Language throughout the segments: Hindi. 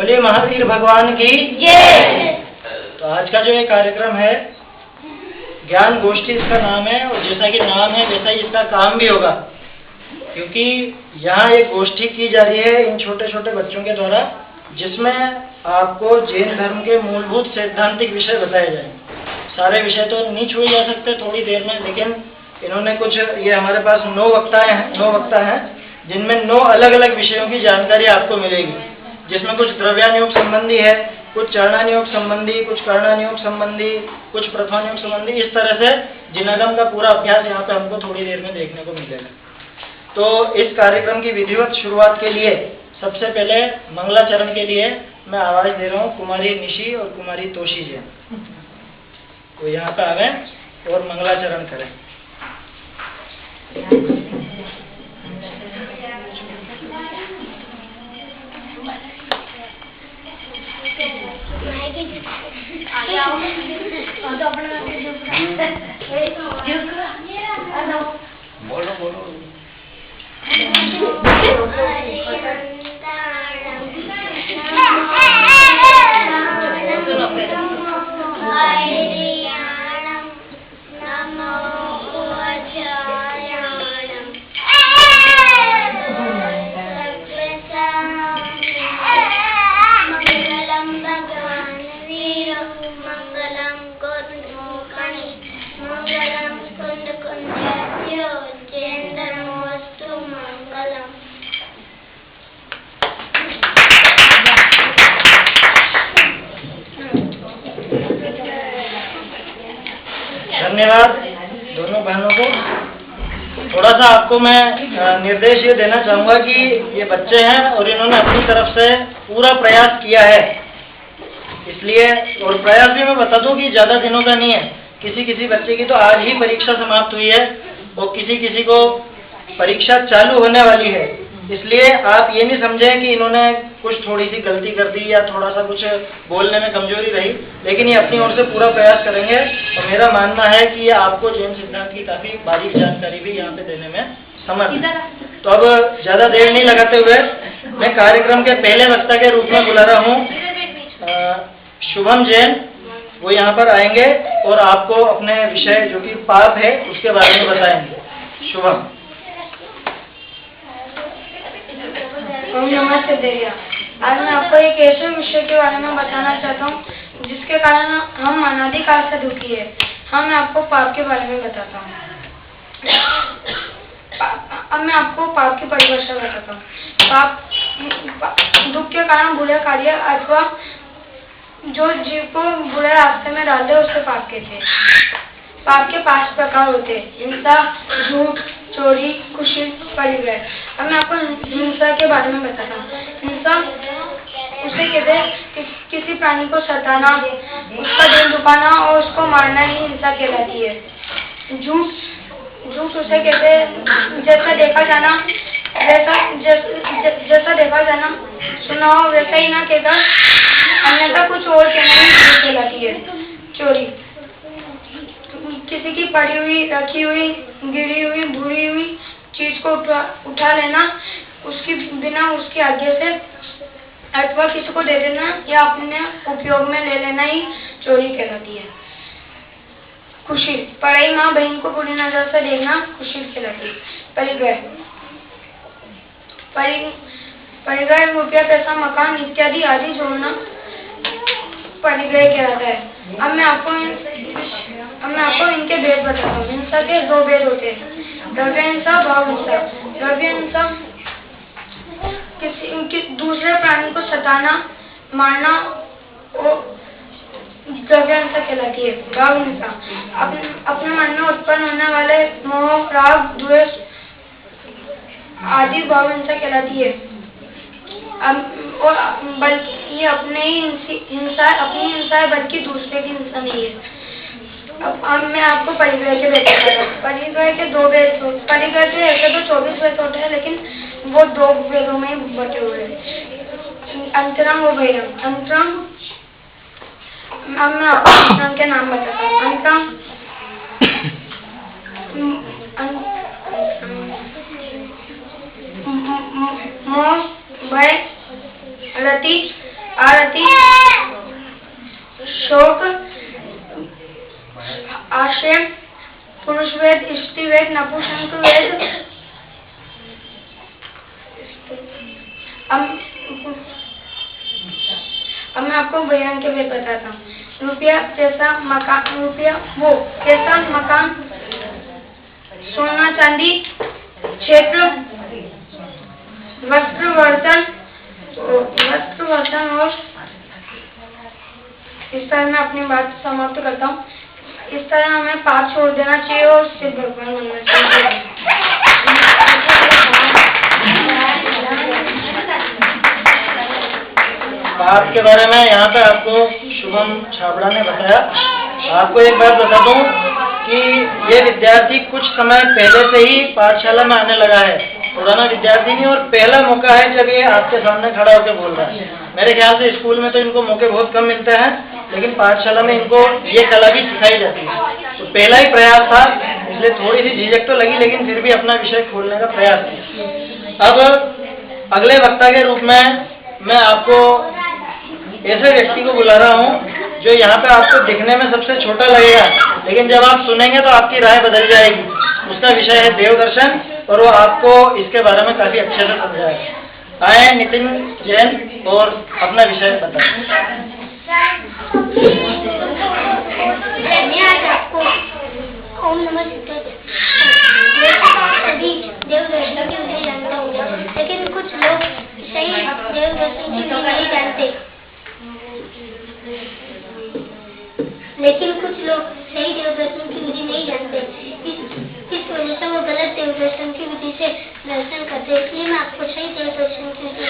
बोलिए महावीर भगवान की जय। तो आज का जो ये कार्यक्रम है ज्ञान गोष्ठी इसका नाम है, और जैसा कि नाम है वैसा ही इसका काम भी होगा, क्योंकि यहाँ एक गोष्ठी की जा रही है इन छोटे छोटे बच्चों के द्वारा, जिसमें आपको जैन धर्म के मूलभूत सैद्धांतिक विषय बताए जाएंगे। सारे विषय तो नहीं छुए जा सकते थोड़ी देर में, लेकिन इन्होंने कुछ, ये हमारे पास 9 वक्ता हैं जिनमें 9 अलग अलग विषयों की जानकारी आपको मिलेगी, जिसमें कुछ द्रव्यानुयोग संबंधी है, कुछ चरणानुयोग संबंधी, कुछ कर्णानुयोग संबंधी, कुछ प्रथमानुयोग संबंधी। इस तरह से जिनागम का पूरा अभ्यास यहाँ पे हमको थोड़ी देर में देखने को मिलेगा। तो इस कार्यक्रम की विधिवत शुरुआत के लिए सबसे पहले मंगलाचरण के लिए मैं आवाज दे रहा हूँ कुमारी निशी और कुमारी तोशी जी, तो यहाँ पे आवे और मंगलाचरण करें। बोलो धन्यवाद दोनों बहनों को। थोड़ा सा आपको मैं निर्देश ये देना चाहूँगा कि ये बच्चे हैं और इन्होंने अपनी तरफ से पूरा प्रयास किया है, इसलिए, और प्रयास भी मैं बता दूं कि ज़्यादा दिनों का नहीं है। किसी बच्चे की तो आज ही परीक्षा समाप्त हुई है और किसी को परीक्षा चालू होने वाली है, इसलिए आप ये नहीं समझें कि इन्होंने कुछ थोड़ी सी गलती कर दी या थोड़ा सा कुछ बोलने में कमजोरी रही, लेकिन ये अपनी ओर से पूरा प्रयास करेंगे। और मेरा मानना है कि ये आपको जैन सिद्धांत की काफी बारीक जानकारी भी यहाँ पे देने में समर्थ है। तो अब ज्यादा देर नहीं लगाते हुए मैं कार्यक्रम के पहले वक्ता के रूप में बुला रहा हूँ शुभम जैन। वो यहाँ पर आएंगे और आपको अपने विषय जो कि पाप है उसके बारे में बताएंगे। शुभम। नमस्ते देविया। आज मैं आपको एक ऐसे विषय के बारे में बताना चाहता हूँ जिसके कारण हम अनादिकाल से दुखी है। हाँ, मैं आपको पाप के बारे में बताता हूँ। अब मैं आपको पाप की परिभाषा बताता हूँ। पाप दुख के कारण बुरे कार्य अथवा जो जीव को बुरे रास्ते में डालते हैं उसके पाप कहते हैं। पाप के 5 प्रकार होते हैं: हिंसा, झूठ, चोरी, कुशील, परिग्रह। अब मैं आपको हिंसा के बारे में बताता हूँ। हिंसा उसे कहते हैं किसी प्राणी को सताना, उसका दिल दुखाना और उसको मारना ही हिंसा कहलाती है। झूठ उसे कहते हैं जैसा देखा जाना सुना हो वैसा ही ना कहकर अन्यथा कुछ और कहना ही झूठ कहलाती है। चोरी किसी की पड़ी हुई, रखी हुई, गिरी हुई, भूरी हुई चीज को उठा लेना उसकी बिना उसकी आज्ञा से अथवा किसी को दे देना या अपने उपयोग में ले लेना ही चोरी कहलाती है। खुशी पढ़ाई, माँ बहन को बुरी नजर से देखना खुशी कहलाती है। परिग्रह रुपया, पैसा, मकान इत्यादि आदि जोड़ना परिग्रह कहलाता है। अब मैं आपको इनके भेद बताता हूँ। हिंसा के 2 भेद होते हैं: द्रव्य हिंसा, भाव हिंसा। द्रव्य हिंसा किसी दूसरे प्राणी को सताना, मारना और द्रव्य हिंसा कहलाती है। भाव हिंसा अपने मन में उत्पन्न होने वाले मोह, राग, द्वेष आदि भाव हिंसा कहलाती है। और बल्कि ये अपनी हिंसा है, बल्कि दूसरे की हिंसा नहीं है। अब मैं आपको परिग्रह के भेद बताता हूँ। परिग्रह के 2 भेद। परिग्रह के ऐसे तो 24 भेद होते हैं, लेकिन वो 2 भेदों में ही बटे हुए हैं: अंतरंग और बहिरंग। अंतरंग, अब मैं आपको अंतरंग के नाम बताता हूँ। अंतरंग मोह, भय, रति, आरती, शोक, आशय, पुरुष वेद, स्त्री वेद, नपुंसक वेद। अब मैं आपको बयान के वेद बताता हूँ। रुपया कैसा मकान, रुपया वो कैसा मकान, सोना चांदी, क्षेत्र, वस्त्र बर्तन और इस तरह मैं अपनी बात समाप्त करता हूँ। इस तरह हमें पाप छोड़ देना चाहिए और सिर्फ भगवान बनना चाहिए। पाप के बारे में यहाँ पे आपको शुभम छाबड़ा ने बताया। आपको एक बात बता दूं कि ये विद्यार्थी कुछ समय पहले से ही पाठशाला में आने लगा है, पुराना विद्यार्थी नहीं, और पहला मौका है जब ये आपके सामने खड़ा होकर बोल रहा है। मेरे ख्याल से स्कूल में तो इनको मौके बहुत कम मिलते हैं, लेकिन पाठशाला में इनको ये कला भी सिखाई जाती है। तो पहला ही प्रयास था, इसलिए थोड़ी सी झिझक तो लगी, लेकिन फिर भी अपना विषय खोलने का प्रयास किया। अब अगले वक्ता के रूप में मैं आपको ऐसे व्यक्ति को बुला रहा हूँ जो यहाँ पे आपको दिखने में सबसे छोटा लगेगा, लेकिन जब आप सुनेंगे तो आपकी राय बदल जाएगी। उसका विषय है देव दर्शन, और वो आपको इसके बारे में काफी अच्छे से समझाएगा। आए नितिन जैन और अपना विषय बताएं। मैं आज आपको ओम नमः शिवाय सभी देव दर्शन की विधि जानता हूँ, लेकिन कुछ लोग सही देव दर्शन की विधि नहीं जानते। इस वजह से वो गलत देव दर्शन की विधि से दर्शन करते हैं। इसलिए मैं आपको सही देव दर्शन की विधि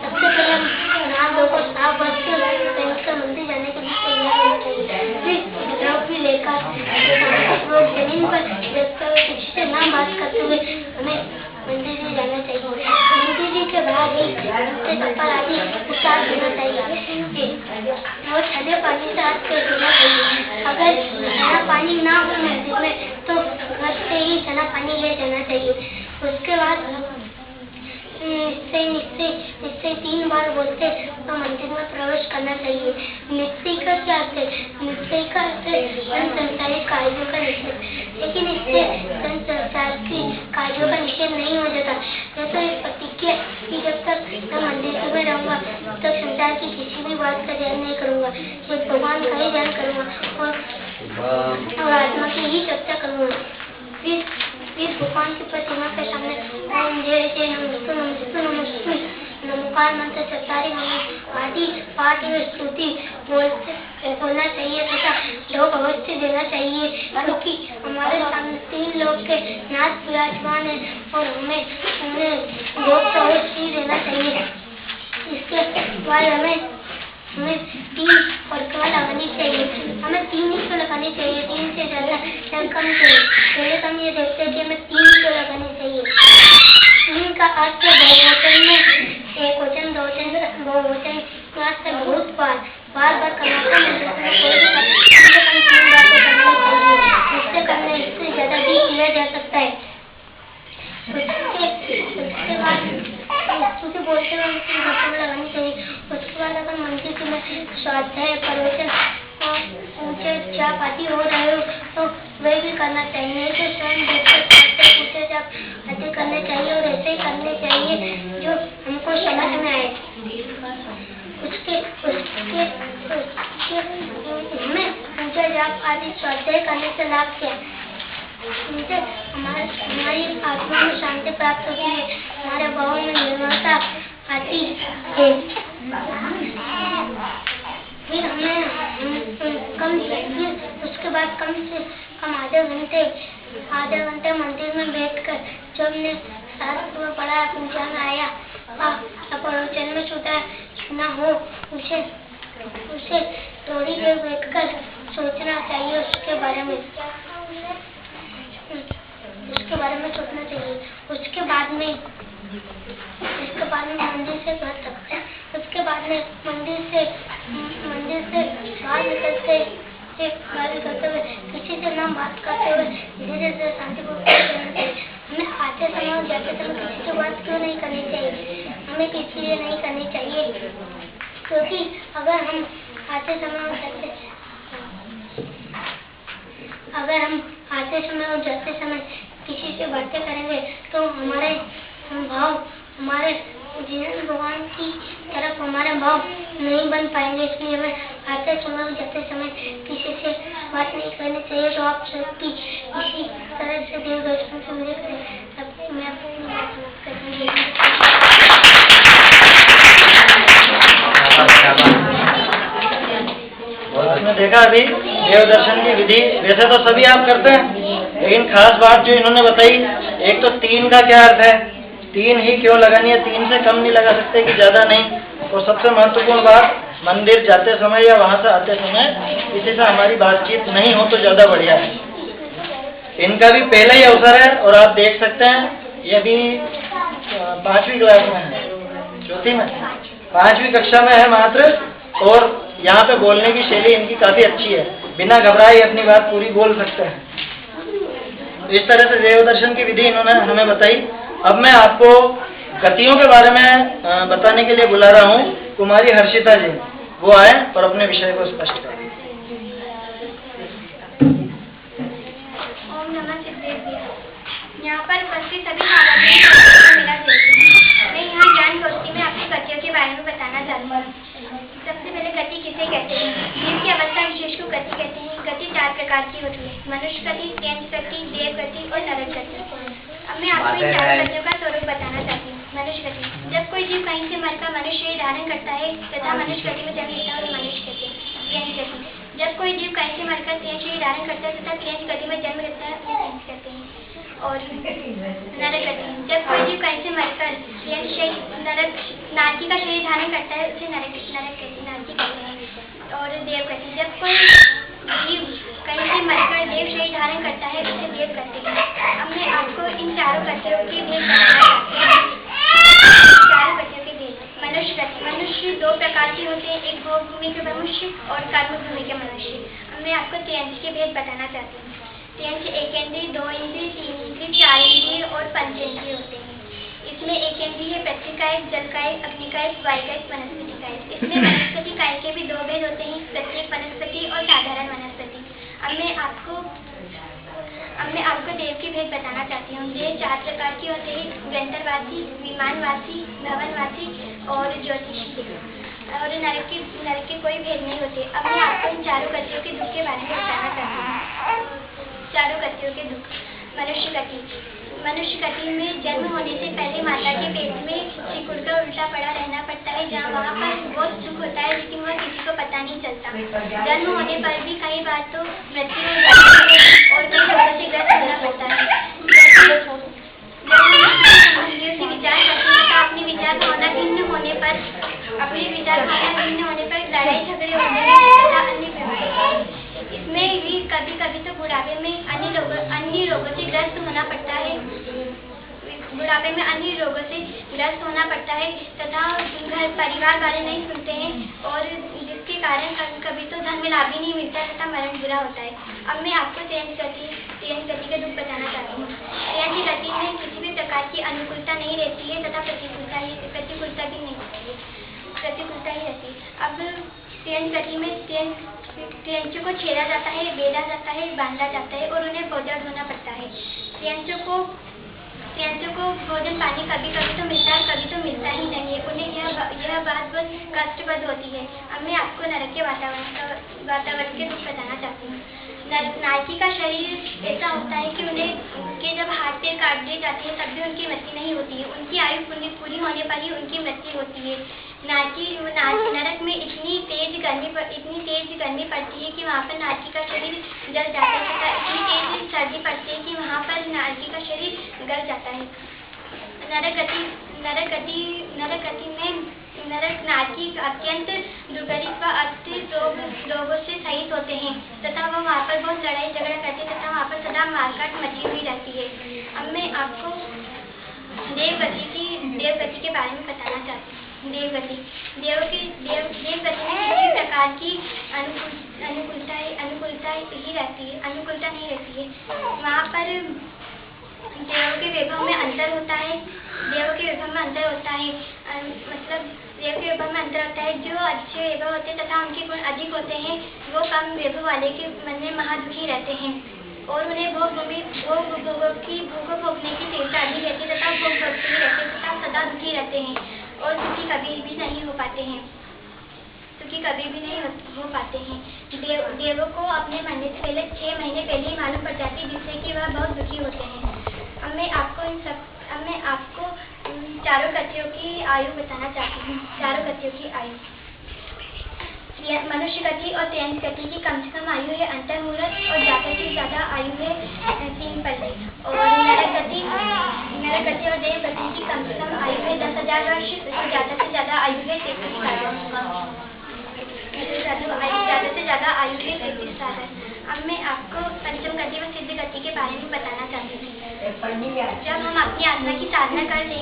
सबसे पहले नाम लोगों साफ मंदिर जाने के लिए तैयार होना चाहिए। फिर द्रव्य लेकर जमीन पर किसी से नाम बात करते हुए हमें मंदिर में जाना चाहिए। मंदिर जी के बाहर ही चप्पल आदि उतार देना चाहिए और ठंडे पानी से हाथ कर देना चाहिए। अगर ठंडा पानी ना हो मंदिर में तो घर से ही ठंडा पानी ले जाना चाहिए। उसके बाद निश्चय 3 बार बोलते तो मंदिर में प्रवेश करना चाहिए। निश्चय का क्या अर्थ है? निश्चय का अर्थ है संसारिक कार्यों का निषेध, लेकिन इससे संसार की कार्यों का निषेध नहीं हो जाता। जैसे एक प्रतिज्ञा कि जब तक मैं मंदिर में रहूंगा तब तक संसार की किसी भी बात का ध्यान नहीं करूंगा, सिर्फ भगवान का ही ध्यान करूंगा और आत्मा की ही चर्चा करूंगा। फिर भगवान की प्रतिमा के सामने ओम जय जय नमस्तु नमस्तु नमस्तु नमोकार मंत्र चतारी आदि पाठ व स्तुति बोलना चाहिए तथा योग अवश्य देना चाहिए, क्योंकि हमारे सामने 3 लोग के नाथ विराजमान है और हमें योग अवश्य देना चाहिए। इसके बाद हमें 3 परिक्रमा लगानी चाहिए। हमें 3 ही तो लगानी चाहिए, 3 से ज्यादा कम चाहिए। पहले तो हम ये देखते हैं कि हमें 3 तो लगानी चाहिए। 3 का अर्थ बहुवचन में एक वचन, बहुवचन का अर्थ बहुत बार करना चाहिए। इससे करने इससे ज्यादा भी किया जा सकता है। उसके बाद स्तुति बोलते हुए लगानी चाहिए। उसके बाद अगर मंदिर में स्वाध्याय प्रवचन पूजा जाप आदि हो रहे हो तो वह भी करना चाहिए। तो स्वयं पूजा जाप आदि करने चाहिए और ऐसे ही करने चाहिए जो हमको समझ में आए। हमें पूजा जाप आदि स्वाध्याय करने से लाभ क्या? हमारी आत्मा में शांति प्राप्त होती है, हमारे भाव में निर्मलता आती है। फिर हमें उसके बाद कम से कम आधे घंटे मंदिर में बैठकर जो हमने शास्त्र में पढ़ा, पूजा में आया, प्रवचन में सुना हो उसे थोड़ी देर बैठकर सोचना चाहिए। उसके बारे में सोचना चाहिए। उसके बाद में मंदिर से घर तक, उसके बाद में मंदिर से बाहर निकलते हुए किसी से ना बात करते हुए धीरे धीरे शांतिपूर्वक रहना चाहिए। हमें आते समय और जाते समय किसी से बात क्यों नहीं करनी चाहिए? हमें किसी लिए नहीं करनी चाहिए, क्योंकि अगर हम आते समय और जाते समय किसी से बातें करेंगे तो हमारे भाव, हमारे जीवन भगवान की तरफ हमारे भाव नहीं बन पाएंगे। इसलिए हमें आते समय और जाते समय किसी से बात नहीं करनी चाहिए। तो आप सबकी इसी तरह से देव दर्शन से मुझे करें, मैं अपनी बात करूँगी। आपने देखा अभी देव दर्शन की विधि, वैसे तो सभी आप करते हैं, लेकिन खास बात जो इन्होंने बताई, एक तो 3 का क्या अर्थ है, 3 ही क्यों लगानी है, 3 से कम नहीं लगा सकते कि ज्यादा नहीं। और सबसे महत्वपूर्ण बात, मंदिर जाते समय या वहां से आते समय किसी से हमारी बातचीत नहीं हो तो ज्यादा बढ़िया है। इनका भी पहला ही अवसर है और आप देख सकते हैं ये अभी 5वीं क्लास में है, चौथी में 5वीं कक्षा में है मात्र, और यहाँ पे बोलने की शैली इनकी काफी अच्छी है, बिना घबराए अपनी बात पूरी बोल सकते हैं। इस तरह से देव दर्शन की विधि इन्होंने हमें बताई। अब मैं आपको गतियों के बारे में बताने के लिए बुला रहा हूँ कुमारी हर्षिता जी, वो आए और अपने विषय को स्पष्ट करें। ओम नमः सिद्धेश्वराय। यहाँ पर उपस्थित सभी छात्रों को मेरा जय श्री। मैं यहाँ ज्ञान गोष्ठी में आपकी गतियों के बारे में बताना चाहती हूँ। सबसे पहले गति किसे कहते हैं? जीव की अवस्था विशेष को गति कहते हैं। गति 4 प्रकार की होती है, मनुष्य गति, तेज गति, देव गति और नरक गति। अब मैं आपको इन 4 गतियों का स्वरूप बताना चाहती हूँ। मनुष्य गति, जब कोई जीव कहीं से मरकर मनुष्य धारण करता है तथा मनुष्य गति में जन्म लेता है और मनुष्य गति। तेज गति, जब कोई जीव कहीं से मरकर तेज धारण करता है तथा तेज गति में जन्म लेता है उसे तेज कहते हैं। और नरक गति, जब कोई जीव कहीं से मरकर नारकी का शरीर धारण करता है उसे नारकी कहते हैं। और देव गति, जब कोई जीव कहीं से मरकर देव शरीर धारण करता है उसे देव कहते हैं। अब मैं आपको इन 4 गतियों के भेद बताना चाहती हूँ। 4 गतियों के भेद। मनुष्य गति, मनुष्य 2 प्रकार के होते हैं, एक भोगभूमि के मनुष्य और कर्मभूमि के मनुष्य। अब मैं आपको तेज के भेद बताना चाहती हूँ। तेज 1 इंद्रिय, 2 इंद्रिय, 3 इंद्रिय, 4 इंद्रिय और 5 इंद्रिय होते हैं। इसमें 1 इंद्रिय है पृथ्वीकाय, जलकाय, अग्निकाय, वायुकाय, वनस्पतिकाय। इसमें वनस्पतिकाय के भी 2 भेद होते हैं, प्रत्येक वनस्पति और साधारण वनस्पति। अब मैं आपको देव के भेद बताना चाहती हूँ। देव 4 प्रकार के होते हैं, गंधर्ववासी, विमानवासी, भवनवासी और ज्योतिषी। और नरक के कोई भेद नहीं होते। अब मैं आपको इन 4 गतियों के दुख के बारे में बताना चाहती हूँ। 4 गतियों के दुख। मनुष्य गति, मनुष्य गति में जन्म होने से पहले माता के पेट में सिकुड़कर उल्टा पड़ा रहना पड़ता है, जहाँ वहाँ पर बहुत सुख होता है लेकिन वह किसी को पता नहीं चलता। जन्म होने पर भी कई बार तो मृत्यु हो जाती है और कई लोगों से ग्रस्त होना पड़ता है। विचार अपने विचार भावना भिन्न होने पर लड़ाई झगड़े होते हैं तथा अन्य। इसमें भी कभी कभी तो बुढ़ापे में अन्य रोगों से ग्रस्त होना पड़ता है। बुढ़ापे में अन्य रोगों से ग्रस्त होना पड़ता है तथा घर परिवार वाले नहीं सुनते हैं और जिसके कारण कभी तो धन में लाभ भी नहीं मिलता तथा मरण बुरा होता है। अब मैं आपको तेज गति के दुख बताना चाहती हूँ। तेज गति में किसी भी प्रकार की अनुकूलता नहीं रहती है तथा प्रतिकूलता भी नहीं होती है, प्रतिकूलता ही रहती है। अब तेज गति में तेंचों को छेड़ा जाता है, बेधा जाता है, बांधा जाता है और उन्हें भोजन ढोना पड़ता है। तेंचों को भोजन पानी कभी कभी तो मिलता है, कभी तो मिलता ही नहीं है। उन्हें यह बात बहुत कष्टप्रद होती है। अब मैं आपको नरक के वातावरण के दुख बताना चाहती हूँ। नारकी का शरीर ऐसा होता है कि उनके जब हाथ पैर काट दिए जाते हैं तब भी उनकी मृत्यु नहीं होती है। उनकी आयु पूरी होने पर ही उनकी मृत्यु होती है। नरक में इतनी तेज गर्मी पड़ती है कि वहाँ पर नारकी का शरीर जल जाता है तथा इतनी तेज सर्दी पड़ती है कि वहाँ पर नारकी का शरीर गल जाता है। नरक गति में नारकी अत्यंत दुर्गंधित व अस्थिर रोगों से सहित होते हैं तथा वह वहाँ पर बहुत लड़ाई झगड़ा करते तथा वहाँ पर सदा मारकाट मची हुई रहती है। अब मैं आपको देवगति के बारे में बताना चाहती हूँ। देवगति में किसी प्रकार की अनुकूलता ही रहती है, अनुकूलता नहीं रहती है। वहाँ पर देवों के वैभव में अंतर होता है। देवों के वैभव में अंतर होता है, मतलब देव के वैभव में अंतर होता है। जो अच्छे वैभव होते हैं तथा उनके गुण अधिक होते हैं, वो कम वैभव वाले के मन में महादुखी रहते हैं और उन्हें भोग भोगने की चेष्टा अधिक रहती है तथा भोग भोगते ही रहते हैं तथा सदा दुखी रहते हैं और दुखी कभी भी नहीं हो पाते हैं। देवों को अपने मरने से पहले 6 महीने पहले ही मालूम पड़ जाती है, जिससे कि वह बहुत दुखी होते हैं। अब मैं आपको चारों गतियों की आयु बताना चाहती हूँ। चारों गतियों की आयु, मनुष्य गति और त्यंस गति की कम से कम आयु है अंतर्मुहूर्त और ज्यादा से ज्यादा आयु है 3 पल्ले। और नरक गति और देव गति की कम से कम आयु है 10,000 वर्ष और ज्यादा से ज्यादा आयु है 33 साल। ज्यादा से ज्यादा आयु है 33 साल। अब मैं आपको पंचम गति और सिद्ध गति के बारे में बताना चाहती हूँ। जब हम अपनी आत्मा की साधना करते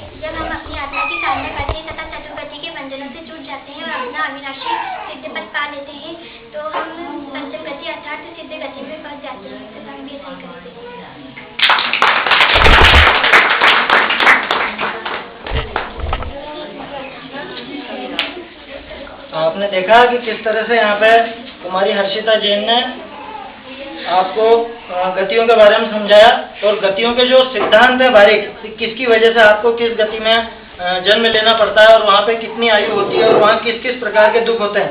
हैं तथा चतुर्गति के बंधनों से छूट जाते हैं और अपना अविनाशी सिद्ध पद पा लेते हैं, तो हम पंचम गति अर्थात सिद्ध गति में पहुंच जाते हैं तथा हम भी ऐसा ही करते हैं। आपने देखा कि किस तरह से यहाँ पे कुमारी हर्षिता जैन ने आपको गतियों के बारे में समझाया और गतियों के जो सिद्धांत है बारीक, किसकी वजह से आपको किस गति में जन्म लेना पड़ता है और वहाँ पे कितनी आयु होती है और वहाँ किस किस प्रकार के दुख होते हैं,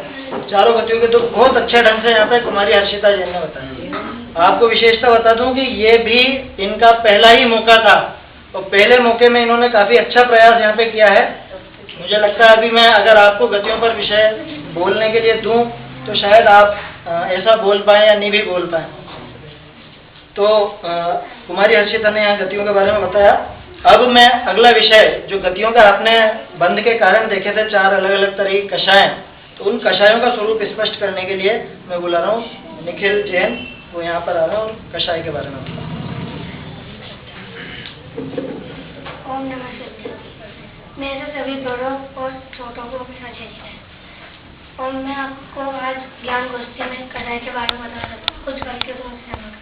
चारों गतियों के दुख बहुत अच्छे ढंग से यहाँ पे कुमारी हर्षिता जैन ने बताया। आपको विशेषता बता दूं कि ये भी इनका पहला ही मौका था और पहले मौके में इन्होंने काफी अच्छा प्रयास यहाँ पे किया है। मुझे लगता है अभी मैं अगर आपको गतियों पर विषय बोलने के लिए दूं तो शायद आप ऐसा बोल पाए या नहीं भी बोल पाए। तो कुमारी हर्षिता ने यहाँ गतियों के बारे में बताया। अब मैं अगला विषय, जो गतियों का आपने बंध के कारण देखे थे 4 अलग अलग तरह की कषाय, तो उन कषायों का स्वरूप स्पष्ट करने के लिए मैं बुला रहा हूँ निखिल जैन, वो यहाँ पर आ रहे हैं और कषाय के बारे में बताएं। ओम नमः शिवाय। मेरे सभी बड़ों और छोटों को मेरा जय जय। और मैं आपको आज ज्ञान गोष्ठी में कषाय के बारे में बता रहा हूँ। कुछ गलतियों को मुझसे न करें।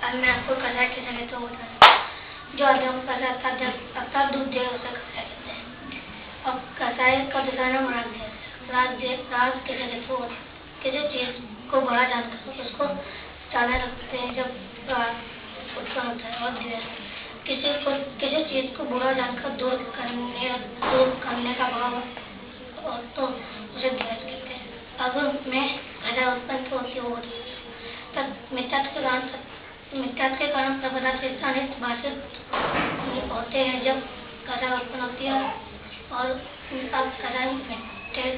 आज मैं आपको कषाय के जगह तो बता रहा हूँ। जो आदमियों को कषाय अर्थात दूध दे उसे कषाय कहते हैं। और कषाय का दूसरा नाम राज के जगह तो किसी चीज को बड़ा जानकर उसको जाने रखते हैं जब उत्पन्न होता है। और किसी चीज को बुरा जानकर दूर करने का भाव और तो उसे द्वेष कहते हैं। अगर मैं कषाय उत्पन्न होती हूँ तब मिथ्या के कारण सर्वदा से अनेक भाषित होते हैं। जब कषाय उत्पन्न होती है और अब कषाय मिथ्या कैसे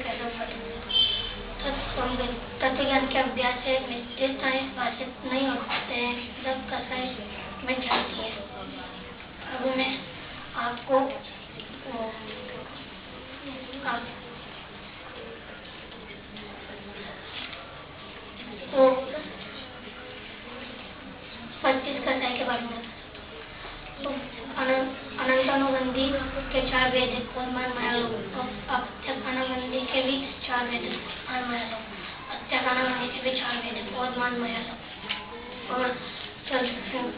तत्व ज्ञान के अभ्यास से मिथ्या भाषित नहीं होते हैं जब कषाय मिट जाती है। अब मैं आपको तो 25 कषाय के बारे में अनंतानुबंधी के 4 वेद और मन माया अत्यकानुबंधी के भी 4 वेद और माया अत्यकानुबंधी के भी 4 वेद और मन माया और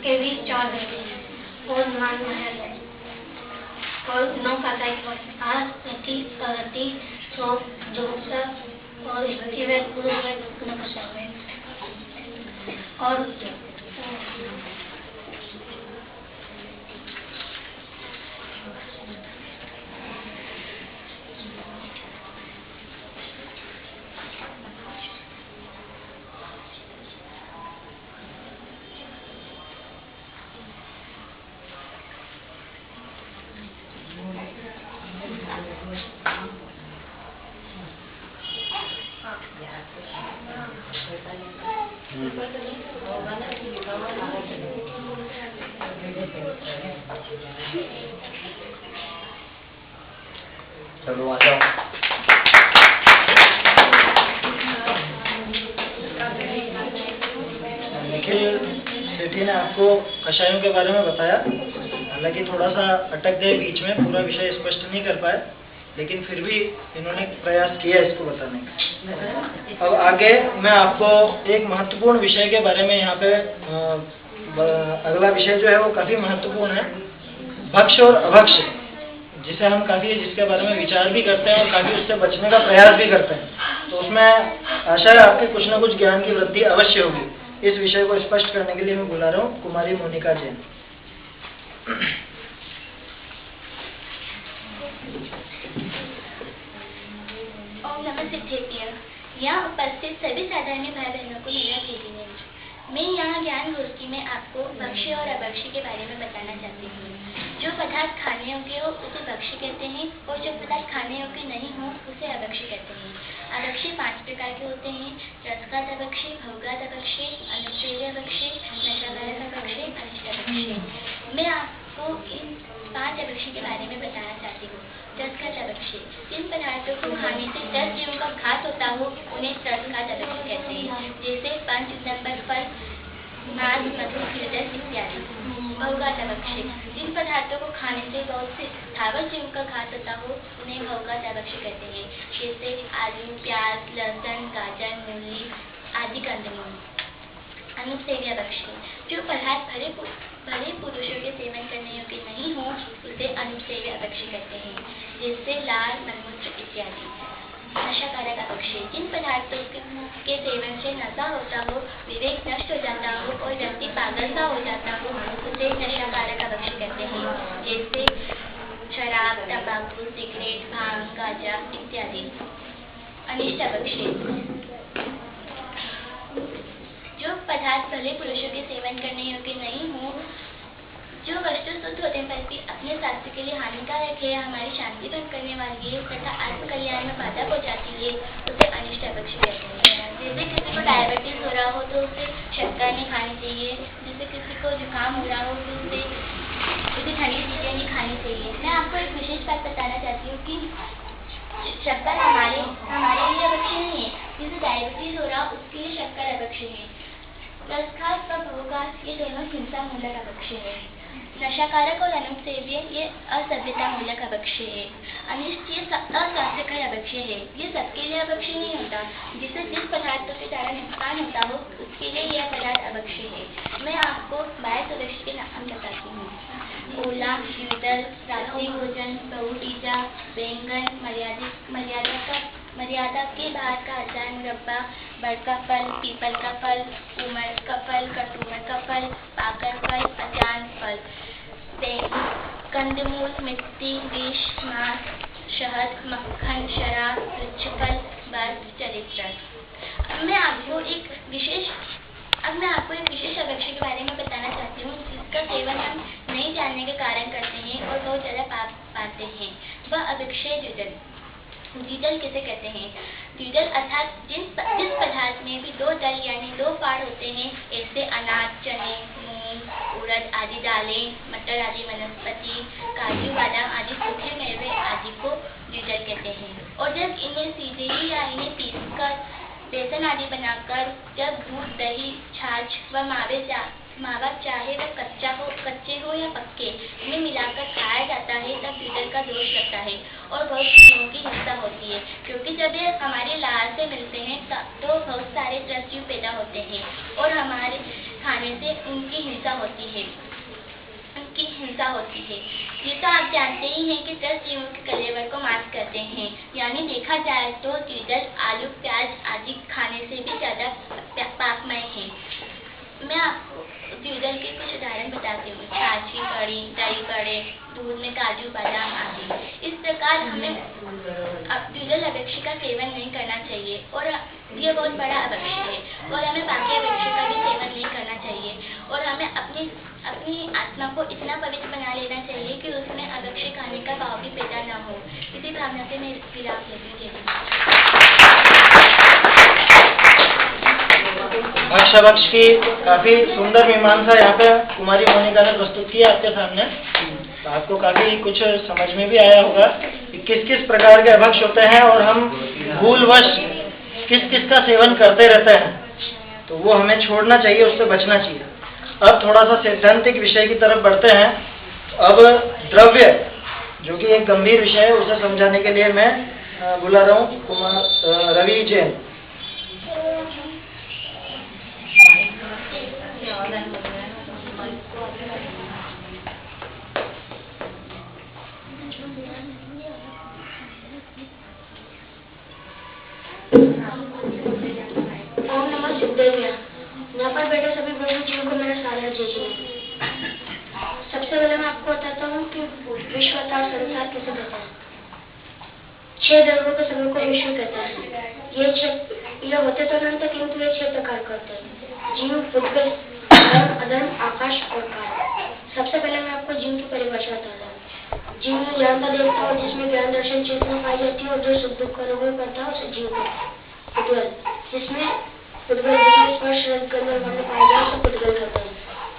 के भी 4 वेद और मान माया और 9 कषाय प्रगति शोक जोसा और स्थिति वेद गुरु वेद कषाय वेद और चलो आ जाओ। निखिल सेठी ने आपको कषायों के बारे में बताया, हालांकि थोड़ा सा अटक गए बीच में, पूरा विषय स्पष्ट नहीं कर पाए, लेकिन फिर भी इन्होंने प्रयास किया इसको बताने का। अब आगे मैं आपको एक महत्वपूर्ण विषय के बारे में यहाँ पे अगला विषय जो है वो काफी महत्वपूर्ण है, भक्ष और अभक्ष, जिसे हम जिसके बारे में विचार भी करते हैं और काफी उससे बचने का प्रयास भी करते हैं। तो उसमें आशा है आपके कुछ न कुछ ज्ञान की वृद्धि अवश्य होगी। इस विषय को स्पष्ट करने के लिए मैं बुला रहा हूँ कुमारी मोनिका जैन। ओम नमः सिद्धेभ्यः। यहाँ उपस्थित सभी साधारण भाई बहनों को मेरा जय। मैं यहाँ ज्ञान गोष्ठी में आपको भक्ष्य और अभक्ष्य के बारे में बताना चाहती हूँ। जो पदार्थ खाने योग्य हो उसे भक्ष्य कहते हैं और जो पदार्थ खाने योग्य नहीं हो उसे अभक्ष्य कहते हैं। अभक्ष्य 5 प्रकार के होते हैं: रसघात अभक्ष्य, भोगात अभक्ष्य, अनुसेव्य अभक्ष्य, नशाकारक अभक्ष्य, अनिष्ट अभक्ष्य। मैं आपको इन 5 अभक्ष्य के बारे में बताना चाहती हूँ। रसघात अभक्ष्य: जिन पदार्थों को खाने से 10 जीवों का घात होता हो उन्हें रसघात अभक्ष्य कहते हैं, जैसे 5 नंबर फल, मांस, मधु, हृदय इत्यादि। भोगात अभक्ष्य: जिन पदार्थों को खाने से बहुत से स्थावर जीवों का घात होता हो उन्हें भोगात अभक्ष्य कहते हैं, जैसे आलू, प्याज, लहसुन, गाजर, मूली आदि कंदमूल। अनुसेव्य अभक्ष्य: जो पदार्थ भले पुरुषों के सेवन करने योग्य नहीं हो उसे अनुसेव्य अभक्ष्य कहते हैं, जैसे लाल, मलमूत्र इत्यादि। नशाकारक अभक्ष्य: जिन पदार्थों के सेवन से नशा होता हो, विवेक नष्ट हो जाता हो और व्यक्ति पागल सा हो जाता हो उसे नशाकारक अभक्ष्य कहते हैं, जैसे शराब, तंबाकू, सिगरेट, भांग, गांजा इत्यादि। अनिष्ट अभक्ष्य: जो पदार्थ भले पुरुषों के सेवन करने योग्य नहीं हो, जो वस्तु शुद्ध होने पर भी अपने स्वास्थ्य के लिए हानिकारक है, हमारी शांति भंग करने वाली है तथा आत्म कल्याण में बाधा पहुंचाती है, उसे अनिष्ट अभक्ष्य कहते हैं। जैसे किसी को डायबिटीज हो रहा हो तो उसे शक्कर नहीं खानी चाहिए, जैसे किसी को जुकाम हो रहा हो तो उसे ठंडी चीजें नहीं खानी चाहिए। मैं आपको एक विशेष बात बताना चाहती हूँ कि शक्कर हमारे लिए अभक्ष्य नहीं है। जिसे डायबिटीज हो रहा उसके लिए शक्कर अभक्ष्य है। रसघात व भोगात ये दोनों हिंसा मूलक अभक्ष्य है। नशाकारक और अनुसेव्य ये असभ्यता मूलक अभक्ष्य है। अनिष्ट ये अस्वास्थ्यकर अभक्ष्य है। ये सबके लिए अभक्ष्य नहीं होता। जिसे जिस पदार्थों के द्वारा नुकसान होता हो उसके लिए यह पदार्थ अभक्ष्य है। मैं आपको 22 अभक्ष्य के नाम बताती हूँ। ओला, द्विदल, रात्रि भोजन, बहुटीजा, बैंगन, मर्यादा के बाहर का अचार, मुरब्बा, बड़ का फल, पीपल का फल, उमर का फल, कटूमर का फल, पाकर फल, अचान फल, कंदमूल, मिट्टी, विष, मांस, शहद, मक्खन, शराब, वृक्षफल, बर्फ, चरित्र। अब मैं आपको एक विशेष अभक्ष्य के बारे में बताना चाहती हूँ, जिसका सेवन हम नहीं जानने के कारण करते हैं और बहुत ज़्यादा पाप पाते हैं। वह अभक्ष्य द्विदल। द्विदल किसे कहते हैं? द्विदल अर्थात जिस पदार्थ में भी 2 दल यानी 2 फाड़ होते हैं, ऐसे अनाज, चने, मूंग, उड़द आदि दालें, मटर आदि वनस्पति, काजू, बादाम आदि सूखे मेवे आदि को द्विदल कहते हैं। और जब इन्हें सीधे ही या इन्हें पीसकर बेसन आदि बनाकर जब दूध, दही, छाछ व मावा चाहे वह कच्चे हो या पक्के, इन्हें मिलाकर खाया जाता है तब द्विदल का दोष लगता है और बहुत जीवों की हिंसा होती है, क्योंकि जब ये हमारे लार से मिलते हैं तो बहुत सारे त्रस्त जीव पैदा होते हैं और हमारे खाने से उनकी हिंसा होती है। ये तो आप जानते ही हैं कि 10 जीवों के कलेवर को मांस कहते हैं। यानी देखा जाए तो द्विदल आलू, प्याज आदि खाने से भी ज्यादा पापमय है। मैं आपको द्विदल के कुछ उदाहरण बताती हूँ। छाछ की कड़ी, दही बड़े, दूध में काजू, बादाम आदि। इस प्रकार हमें द्विदल अभक्ष्य का सेवन नहीं करना चाहिए और ये बहुत बड़ा अभक्ष्य है और हमें बाकी अभक्ष्य का भी सेवन नहीं करना चाहिए और हमें अपनी आत्मा को इतना पवित्र बना लेना चाहिए कि उसमें अभक्ष्य खाने का भाव भी पैदा न हो। इसी भावना से मैं विराम लेती हूँ। भक्ष की काफी सुंदर मीमांसा यहाँ पे कुमारी मोनिका ने प्रस्तुत किया आपके सामने। तो आपको काफी कुछ समझ में भी आया होगा कि किस किस प्रकार के अभक्ष होते हैं और हम भूलवश किस किस का सेवन करते रहते हैं, तो वो हमें छोड़ना चाहिए, उससे बचना चाहिए। अब थोड़ा सा सैद्धांतिक विषय की तरफ बढ़ते हैं। अब द्रव्य, जो कि एक गंभीर विषय है, उसे समझाने के लिए मैं बुला रहा हूँ रवि जैन। देविया। यहाँ पर बैठे सभी प्रभु जी को मेरा सारा जय जय। सबसे पहले मैं आपको बताता हूँ कि विश्व अर्थात संसार कैसे बना है। 6 द्रव्यों के समूह को विश्व कहते हैं। ये होते तो अनंत, किंतु ये 6 प्रकार के होते हैं: जीव, भूतगल, धर्म, अधर्म, आकाश और काल। सबसे पहले मैं आपको जीव की परिभाषा बताता हूँ। जीव में जानता देवता और जिसमें ज्ञान दर्शन चेतना पाई जाती है और जो सुख दुख का अनुभव करता है उसे जीव कहते हैं। भूतगल जिसमें स्पर्श गंध पाया जाए उसे भूतगल कहते हैं।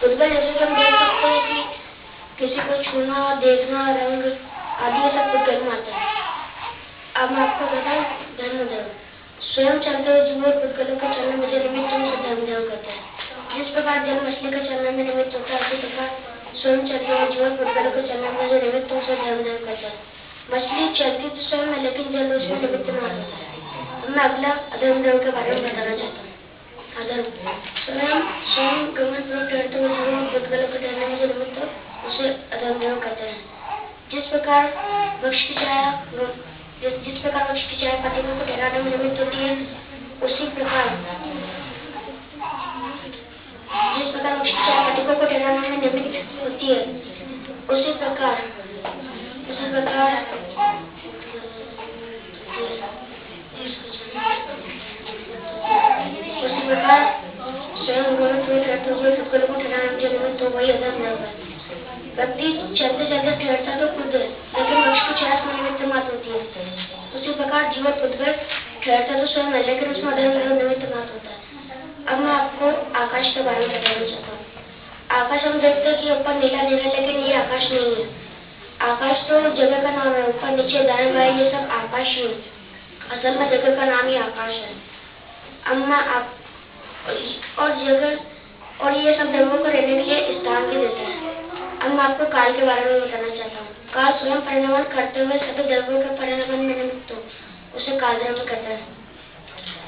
भूतगल जैसे हम देख सकते हैं कि किसी को छूना, देखना, रंग आदि ये सब भूतगल में आता है। अब मैं आपको बताऊं धर्म। स्वयं चलते हुए जीव और भूतगलों के चलने में जो निमित्त उसे धर्म कहते हैं। जिस प्रकार जल मछली के चलने में निमित्त होता है, उसी प्रकार स्वयं चलते हुए जीव और भूतगलों के चलने में जो निमित्त उसे धर्म कहते हैं। मछली चलती तो स्वयं है, लेकिन जल उसमें निमित्त न होता है। अब मैं अगला अधर्म के बारे में बताना चाहता हूँ। अधर्म स्वयं गमन पूर्वक ठहरते हुए जीव और भूतगलों के ठहरने में जो निमित्त उसे अधर्म कहते हैं। जिस प्रकार वृक्ष की छाया पतिकों को ठहराने में निमित्त होती है, उसी प्रकार जिस प्रकार वृक्ष की छाया पतिकों को ठहराने में निमित्त होती है, उसी प्रकार स्वयं गमन पूर्वक ठहरते हुए भूतगलों को ठहराने में जो निमित्त हो वही अधर्म है। व्यक्ति चलते चलते ठहरता तो खुद है, लेकिन वृक्ष की छाया में निमित्त मात्र होती है। उसी प्रकार जीव और भूतगल ठहरता तो स्वयं है, लेकिन उसमें अधर्म निमित्त मात्र होता है। अब मैं आपको आकाश के बारे में बताना चाहता हूँ। आकाश हम देखते हैं कि ऊपर नीला नीला, लेकिन ये आकाश नहीं है। आकाश तो जगह का नाम है, ऊपर नीचे दाएं बाएं ये सब आकाश ही है। असल में जगह का नाम ही आकाश है। अब मैं और ये सब धर्मों को रहने के लिए स्थान भी देते हैं। अब मैं आपको काल के बारे में बताना चाहता हूँ। काल स्वयं परिणमन करते हुए सभी द्रव्यों के परिणमन में निमित्त हो, उसे काल धर्म कहते हैं।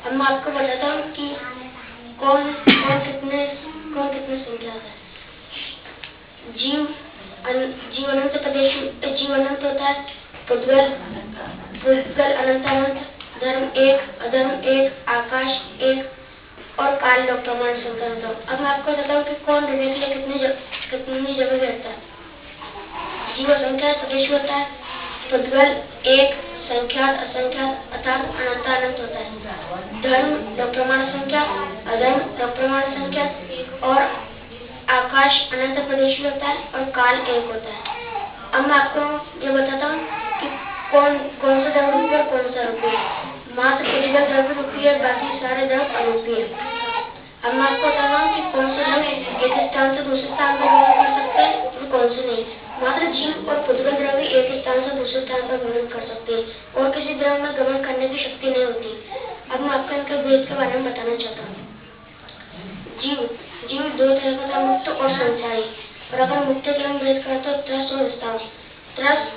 अब मैं आपको बताता हूँ कि कौन कितने संख्या है। जीव अनंत होता है। भूतगल अनंत, धर्म 1, अधर्म 1, आकाश 1 और काल लोक प्रमाण संख्या होता है। अब मैं आपको बताता हूँ कि कौन रहने के लिए कितनी जगह रहता है। जीव संख्या सदेश होता है। भूतगल 1, संख्यात, असंख्यात अर्थात अनंत होता है। धर्म लोक प्रमाण संख्या, अधर्म लोक प्रमाण संख्या और आकाश अनंत प्रदेश होता है और काल 1 होता है। अब मैं आपको ये बताता हूँ कि कौन सा धर्म रूपी और कौन सा रूपी है। मात्र भूतगल धर्म रूपी है, बाकी सारे धर्म अरूपी है। अब मैं आपको बता रहा हूँ कि कौन से धर्म एक स्थान से दूसरे स्थान पर भ्रमण कर सकते हैं और कौन से नहीं। मात्र जीव और भूतगल द्रव्य एक स्थान से दूसरे स्थान पर भ्रमण कर सकते हैं और किसी द्रव्य में गमन करने की शक्ति नहीं होती। अब मैं आपको इनके भेद के बारे में बताना चाहता हूँ। जीव 2 तरह का था, मुक्त और संसारी। और अगर मुक्त के हम भेद करते तो त्रस्त और स्थावर। त्रस्त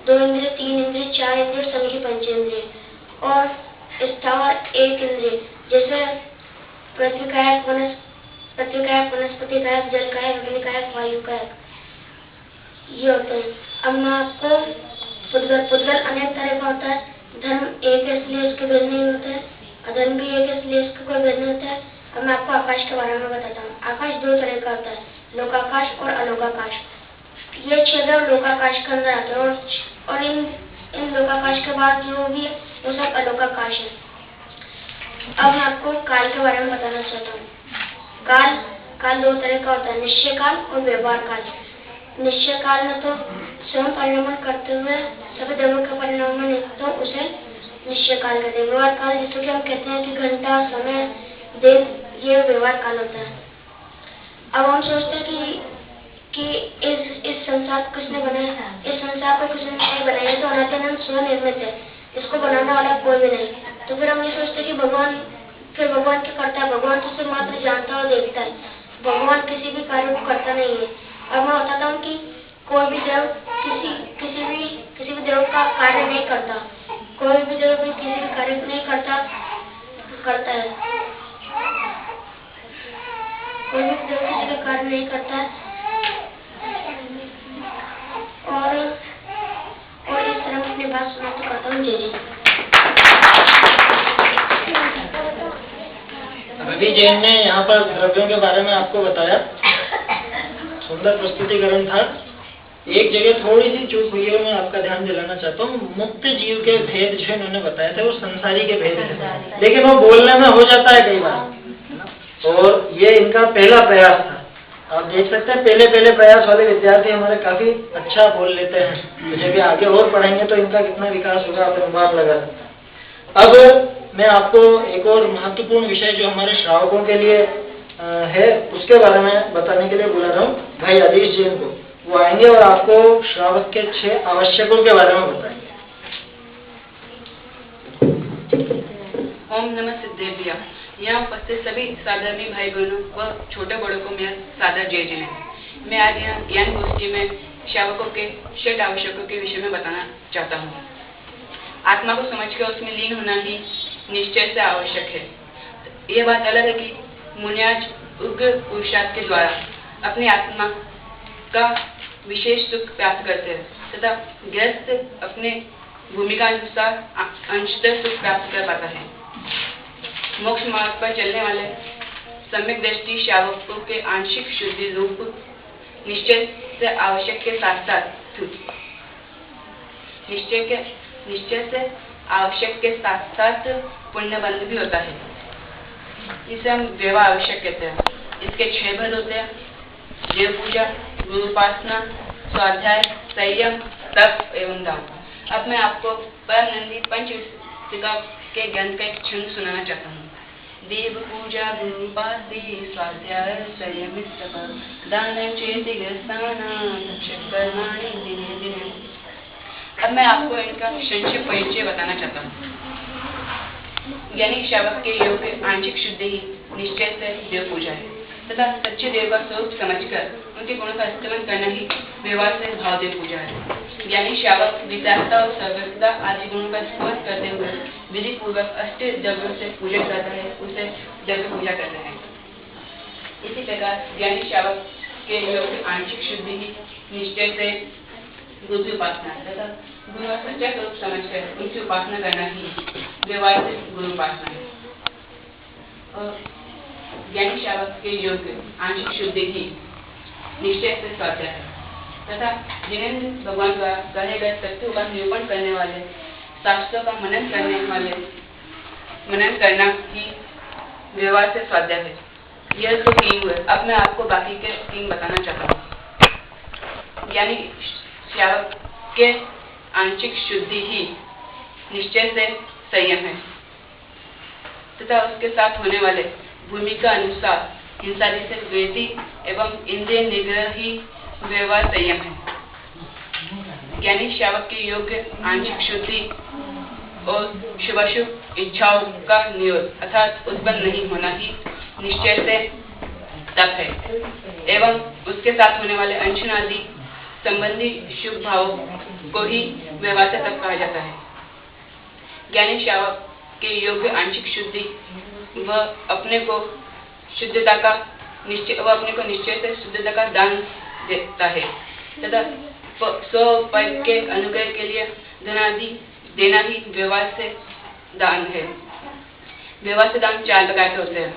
2 इंद्रिय, 3 इंद्रिय, 4 इंद्रिय, संघी पंचेंद्रिय और स्थावर 1 इंद्रिय, जैसे पृथ्वी कायक, वनस्पति कायक, जल कायक, अग्नि कायक, वायु कायक ये होते हैं। अब मैं आपको भूतगल अनेक तरह का होता है। धर्म 1 है इसलिए उसके भेद नहीं होते हैं। अधर्म भी 1 है इसलिए इसका कोई भेद नहीं होता है। अब मैं आपको आकाश के बारे में बताता हूँ। आकाश 2 तरह का होता है, लोकाकाश और अलोकाकाश। ये 6 लोकाकाश के अंदर आते हैं और इन लोकाकाश के बाद जो भी है वो सब अलोकाकाश है। अब मैं आपको काल के बारे में बताना चाहता हूँ। काल 2 तरह का होता है, निश्चय काल और व्यवहार काल। निश्चय काल में तो स्वयं परिणमन करते हुए सभी धर्मों के परिणाम में तो उसे निश्चय काल कहते हैं। व्यवहार काल जिसको कि हम कहते हैं कि घंटा, समय, दिन, ये व्यवहार काल होता है। अब हम सोचते हैं कि इस संसार को किसने बनाया। इस संसार को किसने नहीं बनाया, तो अनादिअनंत स्वनिर्मित है, इसको बनाने वाला कोई भी नहीं। तो फिर हम ये सोचते हैं कि भगवान क्या करता है। भगवान तो सिर्फ मात्र जानता और देखता है, भगवान किसी भी कार्य को करता नहीं है। और मैं बताता हूँ कि कोई भी द्रव किसी भी द्रव का कार्य नहीं करता। कोई भी द्रव किसी भी कार्य नहीं करता है। कोई भी द्रव किसी का कार्य नहीं करता है। और इस तरह अपनी बात समाप्त करता हूँ। जय जय। अभी जैन ने यहाँ पर द्रव्यों के बारे में आपको बताया, सुंदर प्रस्तुतिकरण था। एक जगह थोड़ी सी चूक हुई है, मैं आपका ध्यान दिलाना चाहता हूँ। मुक्त जीव के भेद जो इन्होंने बताए थे वो संसारी के भेद थे, लेकिन वो बोलने में हो जाता है कई बार, और ये इनका पहला प्रयास था। आप देख सकते हैं पहले प्रयास वाले विद्यार्थी हमारे काफी अच्छा बोल लेते हैं, तो जब ये आगे और पढ़ेंगे तो इनका कितना विकास होगा आप अनुमान लगा सकते हैं। अब मैं आपको एक और महत्वपूर्ण विषय जो हमारे श्रावकों के लिए है उसके बारे में बताने के लिए बुला रहा हूँ भाई आदिश जैन को। वो आएंगे और आपको श्रावक के 6 आवश्यकों के बारे में बताएंगे। ओम नमः सिद्धेभ्य। यहाँ उपस्थित सभी साधर्मी भाई बहनों व छोटे बड़ों को मेरा सादर जय जय है। मैं आज यहाँ ज्ञान गोष्ठी में श्रावकों के 6 आवश्यकों के विषय में बताना चाहता हूँ। आत्मा को समझकर उसमें लीन होना ही निश्चय से आवश्यक है। यह बात अलग है कि मुनियाज उग्र पुरुषार्थ के द्वारा अपनी आत्मा का विशेष सुख प्राप्त करते हैं तथा गृहस्थ अपने भूमिका अनुसार अंशतः सुख प्राप्त कर पाता है। मोक्ष मार्ग पर चलने वाले सम्यक दृष्टि श्रावकों के आंशिक शुद्धि रूप निश्चय से आवश्यक के साथ साथ पुण्य बंध भी होता है। इसे हम व्यवहार आवश्यक कहते हैं। इसके 6 भेद होते हैं: देव पूजा, गुरु उपासना, स्वाध्याय, संयम, तप एवं दान। अब मैं आपको परम नंदी पंचविसिका के ज्ञान का एक छंद सुनाना चाहता हूँ। देव पूजा, गुरु उपासि, स्वाध्याय, संयम, तप, दान चेति कर्माणि दिने दिने। अब मैं आपको इनका संक्षिप्त परिचय बताना चाहता हूँ। यानी श्रावक के योग के आंशिक शुद्धि ही निश्चय से देव पूजा है तथा सच्चे देव का स्वरूप समझकर उनके गुणों का इस्तेमाल करना ही व्यवहार से भाव देव पूजा है। यानी श्रावक विद्यार्थता और सर्वज्ञता आदि गुणों का इस्तेमाल करते हुए विधि पूर्वक अष्ट द्रव्यों से पूजन करता है, उसे द्रव्य पूजा करते हैं। इसी प्रकार ज्ञानी श्रावक के योग की आंशिक शुद्धि ही निश्चय से गुरु की उपासना तथा गुरु का सच्चा स्वरूप समझकर उनकी उपासना करना ही व्यवहार से गुरु उपासना है। और ज्ञानी श्रावक के योग आंशिक शुद्धि ही निश्चय से स्वाध्याय है तथा जिन्हें भगवान द्वारा कहे गए सत्यों का निरूपण करने वाले शास्त्रों का मनन करना ही व्यवहार से स्वाध्याय है। यह तो 3 हुए। अब मैं आपको बाकी के 3 बताना चाहता हूँ। यानी श्रावक के आंशिक शुद्धि ही निश्चय से संयम है तथा उसके साथ होने वाले भूमिका अनुसार हिंसा से वृत्ति एवं इंद्रिय निग्रह ही व्यवहार संयम है। यानी श्रावक के योग्य आंशिक शुद्धि और शुभाशुभ इच्छाओं का निरोध अर्थात उत्पन्न नहीं होना ही निश्चय से तप है एवं उसके साथ होने वाले अंशन आदि संबंधी शुभ भावों को ही व्यवहार से तप कहा जाता है। ज्ञानी श्रावक के योग्य आंशिक शुद्धि व अपने को निश्चय से शुद्धता का दान देता है तथा स्वपद के अनुग्रह के लिए धनादि देना ही व्यवहार से दान है। व्यवहार से दान 4 प्रकार के होते हैं।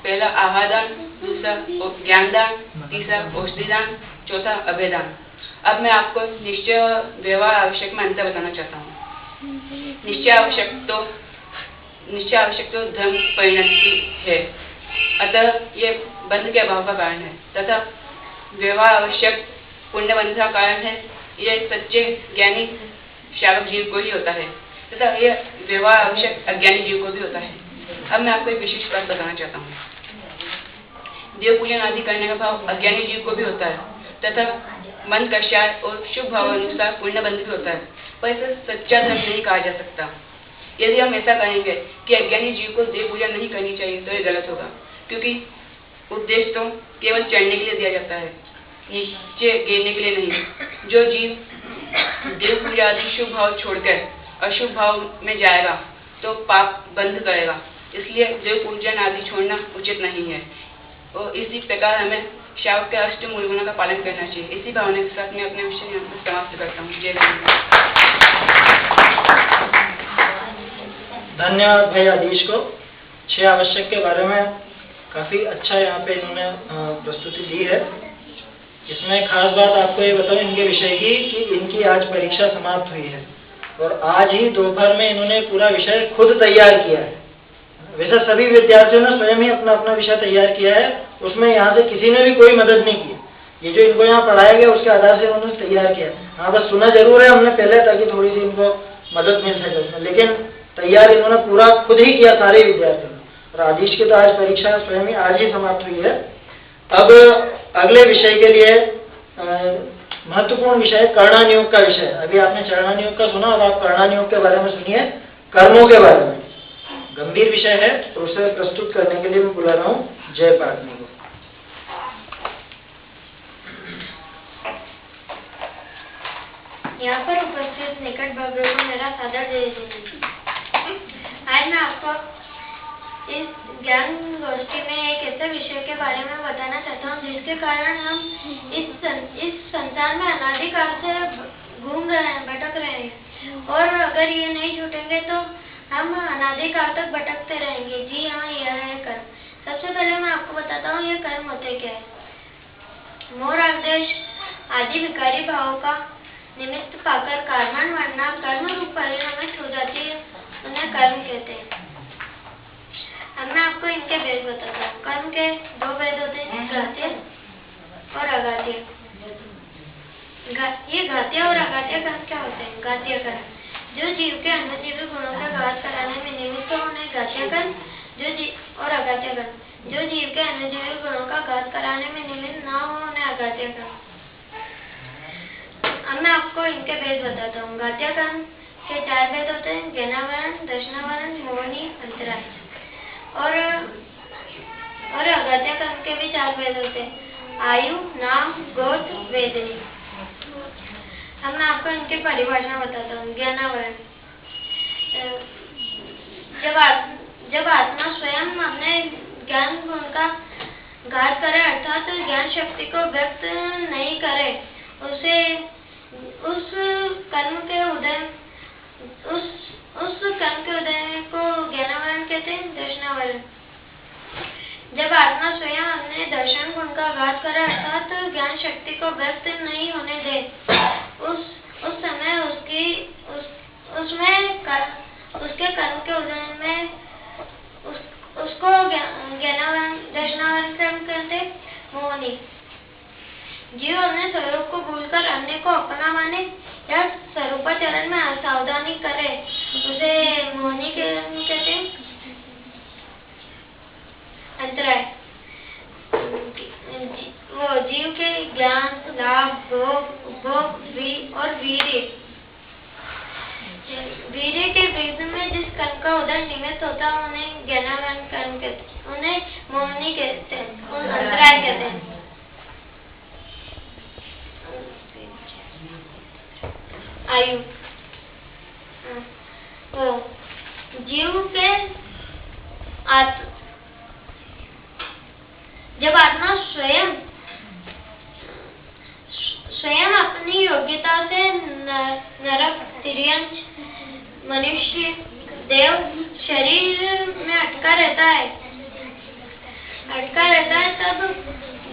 पहला आहार दान, दूसरा ज्ञान दान, तीसरा औषधि दान, चौथा अभय दान। अब मैं आपको निश्चय और व्यवहार आवश्यक में अंतर बताना चाहता हूँ। निश्चय आवश्यक तो धर्म परिणति है, अतः ये बंध के अभाव का कारण है तथा व्यवहार आवश्यक पुण्य बंध का कारण है। यह सच्चे ज्ञानी श्रावक जीव को ही होता है तथा यह व्यवहार आवश्यक अज्ञानी जीव को भी होता है। अब मैं आपको एक विशेष बात बताना चाहता हूँ। देव पूजन आदि करने का भाव अज्ञानी जीव को भी होता है तथा मन कषाय और शुभ भाव अनुसार पुण्य बंध भी होता है, पर इसे सच्चा धर्म नहीं कहा जा सकता। यदि हम ऐसा कहेंगे कि अज्ञानी जीव को देव पूजा नहीं करनी चाहिए तो ये गलत होगा, क्योंकि उपदेश तो केवल चढ़ने के लिए दिया जाता है, नीचे गिरने के लिए नहीं। जो जीव देव पूजा आदि शुभ भाव छोड़कर अशुभ भाव में जाएगा तो पाप बंध करेगा, इसलिए देव पूजन आदि छोड़ना उचित नहीं है। और इसी प्रकार हमें श्रावक के 8 मूल गुणों का पालन करना चाहिए। इसी भावना के साथ मैं अपने विषय यहाँ पर समाप्त करता हूँ। जय धन्यवाद भाई आदिश को। 6 आवश्यक के बारे में काफ़ी अच्छा यहाँ पे इन्होंने प्रस्तुति दी है। इसमें खास बात आपको ये बताऊँ इनके विषय की कि इनकी आज परीक्षा समाप्त हुई है और आज ही दोपहर में इन्होंने पूरा विषय खुद तैयार किया है। वैसे सभी विद्यार्थियों ने स्वयं ही अपना अपना विषय तैयार किया है, उसमें यहाँ से किसी ने भी कोई मदद नहीं की। ये जो इनको यहाँ पढ़ाया गया उसके आधार से उन्होंने तैयार किया। हाँ, बस सुना जरूर है हमने पहले ताकि थोड़ी सी इनको मदद मिल सके उसमें, लेकिन तैयार इन्होंने पूरा खुद ही किया सारे विद्यार्थियों ने। और आदिश की तो आज परीक्षा स्वयं ही आज ही समाप्त हुई है। अब अगले विषय के लिए महत्वपूर्ण विषय कर्णानियोग का विषय। अभी आपने चरणानियोग का सुना, अब आप कर्णानियोग के बारे में सुनिए, कर्मों के बारे में। गंभीर विषय है, तो उसे प्रस्तुत करने के लिए मैं बुला रहा हूँ जय पाटनी को। यहाँ पर उपस्थित निकट भव्यों को मेरा सादर जय जय। आज मैं आपको इस ज्ञान गोष्ठी में एक ऐसे विषय के बारे में बताना चाहता हूँ जिसके कारण हम इस संसार में अनादिकाल से घूम रहे हैं, भटक रहे हैं, और अगर ये नहीं छूटेंगे तो हम अनादिकाल तक भटकते रहेंगे। जी हाँ, यह है कर्म। सबसे पहले मैं आपको बताता हूँ ये कर्म होते क्या है। मोर आदेश आदि विकारी भावों का निमित्त पाकर कर्मण वरना कर्म रूप परिणमित हो जाती है, उन्हें कर्म कहते हैं। अब मैं आपको इनके भेद बताता हूँ। कर्म के 2 भेद होते हैं, घातीय और अघातीय। ये घातीय और अघातीय कर्म क्या होते हैं? घातीय कर्म जो जीव के अन्नजीवी गुणों का घात कराने में निमित्त हो उन्हें घातीय कर्म, और अघातीय कर्म जो जीव के अन्नजीवी गुणों का घात कराने में निमित्त ना हो उन्हें अघातीय कर्म। अब मैं आपको इनके भेद बताता हूँ। घातीय कर्म के 4 भेद होते हैं, ज्ञानावरण, दर्शनावरण, मोहनी, अंतराय। और अघातीय कर्म के भी 4 भेद होते हैं, आयु, नाम, गोत्र, वेदनी। अब मैं आपको इनकी परिभाषा बताता हूँ। ज्ञानावरण जब आत्मा स्वयं अपने ज्ञान गुण का घात करे, अर्थात ज्ञान शक्ति को व्यक्त नहीं करे, उस कर्म के उदय को ज्ञानावरण कहते हैं। दर्शनावरण जब आत्मा स्वयं अपने दर्शन गुण का घात करे, अर्थात ज्ञान शक्ति को व्यक्त नहीं होने दे, उस समय उसके कर्म के उदय में उसको ज्ञानावरण दर्शनावरण कर्म कहते हैं। मोहनी जीव अपने स्वरूप को भूलकर अन्य को अपना माने या स्वरूपाचरण में असावधानी करे, उसे मोहनी कहते हैं। अंतराय वो जीव के ज्ञान, लाभ, भोग, उपभोग और वीर्य के बीच में जिस कर्म का उदय निमित्त होता है उन्हें ज्ञानावरण कर्म कहते हैं, उन्हें मोहनी कहते हैं, अंतराय कहते हैं। आयु वो जीव के जब आत्मा स्वयं अपनी योग्यता से नरक, तिर्यंच, मनुष्य, देव शरीर में अटका रहता है, तब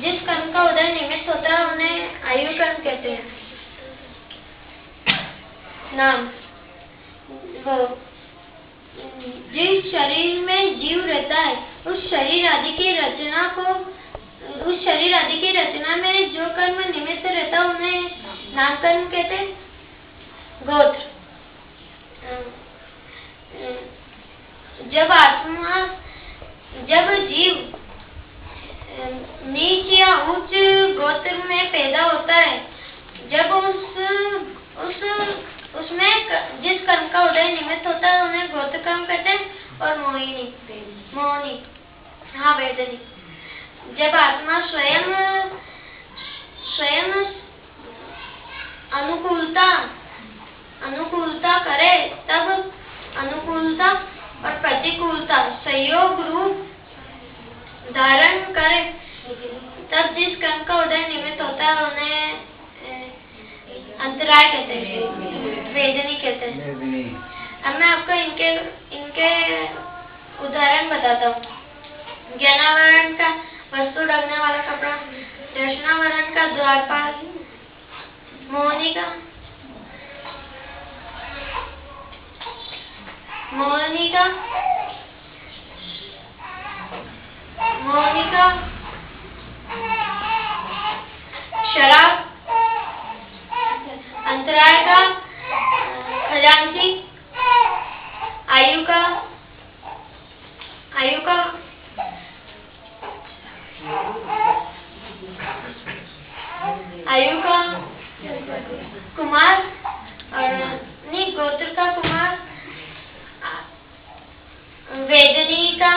जिस कर्म का उदय निमित्त होता है उन्हें आयु कर्म कहते हैं। नाम वो जिस शरीर में जीव रहता है, उस शरीर आदि की रचना में जो कर्म निमित्त रहता है उन्हें नाम कर्म कहते हैं। गोत्र जब जीव नीच या उच्च गोत्र में पैदा होता है, जब उसमें जिस कर्म का उदय निमित्त होता है उन्हें गोत्र कर्म कहते हैं। और मोहनी हाँ वेदनी जब आत्मा स्वयं अनुकूलता करे, तब अनुकूलता और प्रतिकूलता संयोग रूप धारण करे, तब जिस कर्म का उदय निमित्त होता है उन्हें अंतराय कहते हैं, वेदनी कहते हैं। अब मैं आपको इनके उदाहरण बताता हूँ। ज्ञानावरण का वस्तु ढकने वाला कपड़ा, दर्शनावरण का द्वारपाल, मोहनी का शराब, अंतराय का खजांची, आयु का कुमार और नहीं गोत्र का कुमार, वेदनी का